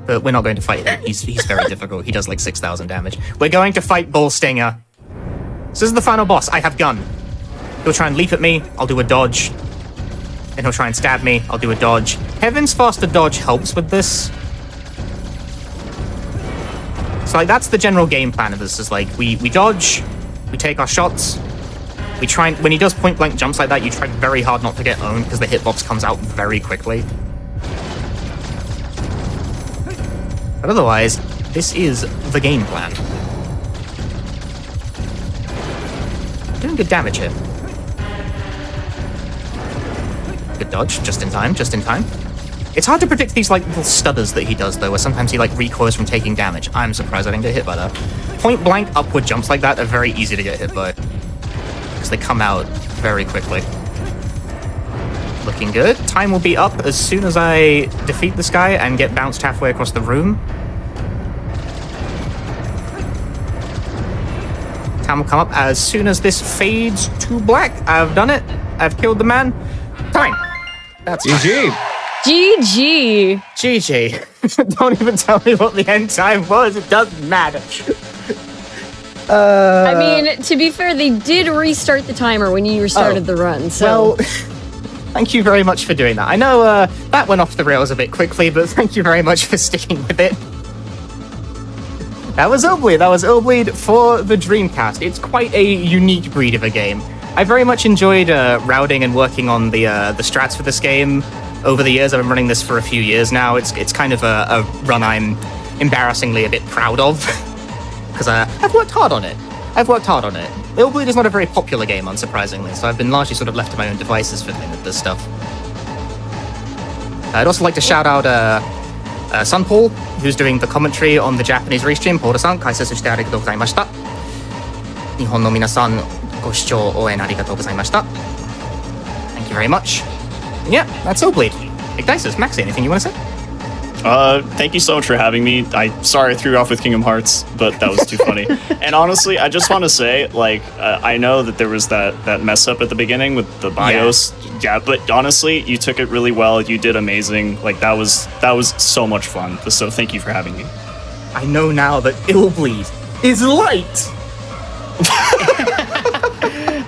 But we're not going to fight him. He's very difficult. He does 6,000 damage. We're going to fight Bull Stinger. So this is the final boss. I have gun. He'll try and leap at me. I'll do a dodge. Then he'll try and stab me. I'll do a dodge. Heaven's faster dodge helps with this. So that's the general game plan of this. Is we dodge, we take our shots, we try and, when he does point blank jumps like that, you try very hard not to get owned because the hitbox comes out very quickly. But otherwise, this is the game plan. Doing good damage here. Good dodge, just in time, just in time. It's hard to predict these little stutters that he does though, where sometimes he recoils from taking damage. I'm surprised I didn't get hit by that. Point blank upward jumps like that are very easy to get hit by, because they come out very quickly. Looking good. Time will be up as soon as I defeat this guy and get bounced halfway across the room. Time will come up as soon as this fades to black. I've done it. I've killed the man. Time. That's GG. GG. GG. Don't even tell me what the end time was. It doesn't matter. I mean, to be fair, they did restart the timer when you restarted the run, so... Well, thank you very much for doing that. I know that went off the rails a bit quickly, but thank you very much for sticking with it. That was Illbleed. That was Illbleed for the Dreamcast. It's quite a unique breed of a game. I very much enjoyed routing and working on the strats for this game over the years. I've been running this for a few years now. It's kind of a run I'm embarrassingly a bit proud of, because I've worked hard on it. Illbleed is not a very popular game, unsurprisingly, so I've been largely sort of left to my own devices fiddling with this stuff. I'd also like to shout out Sunpaul, who's doing the commentary on the Japanese restream. Paul-san, 解説してありがとうございました。日本の皆さん、ご視聴応援ありがとうございました。Thank you very much. yeah, that's Illbleed. Igdices, Maxie, anything you want to say? Thank you so much for having me. Sorry I threw you off with Kingdom Hearts, but that was too funny. And honestly, I just want to say, like, I know that there was that mess up at the beginning with the BIOS. Yeah, but honestly, you took it really well. You did amazing. Like, that was so much fun. So thank you for having me. I know now that Illbleed is light.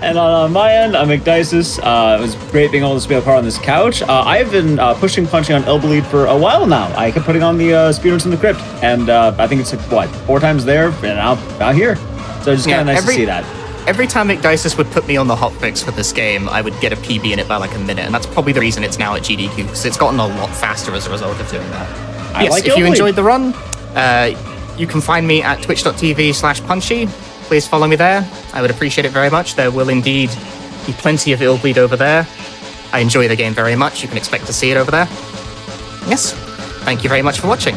And on my end, I'm Igdices. It was great being able to be a part on this couch. I've been pushing Punchy on Illbleed for a while now. I kept putting on the speedruns in the crypt, and I think it's like, what, 4 times there, and now out here. So it's just kind of nice to see that. Every time Igdices would put me on the hotfix for this game, I would get a PB in it by like a minute, and that's probably the reason it's now at GDQ, because it's gotten a lot faster as a result of doing that. Yes, if you enjoyed the run, you can find me at twitch.tv/punchy. Please follow me there. I would appreciate it very much. There will indeed be plenty of Illbleed over there. I enjoy the game very much. You can expect to see it over there. Yes, thank you very much for watching.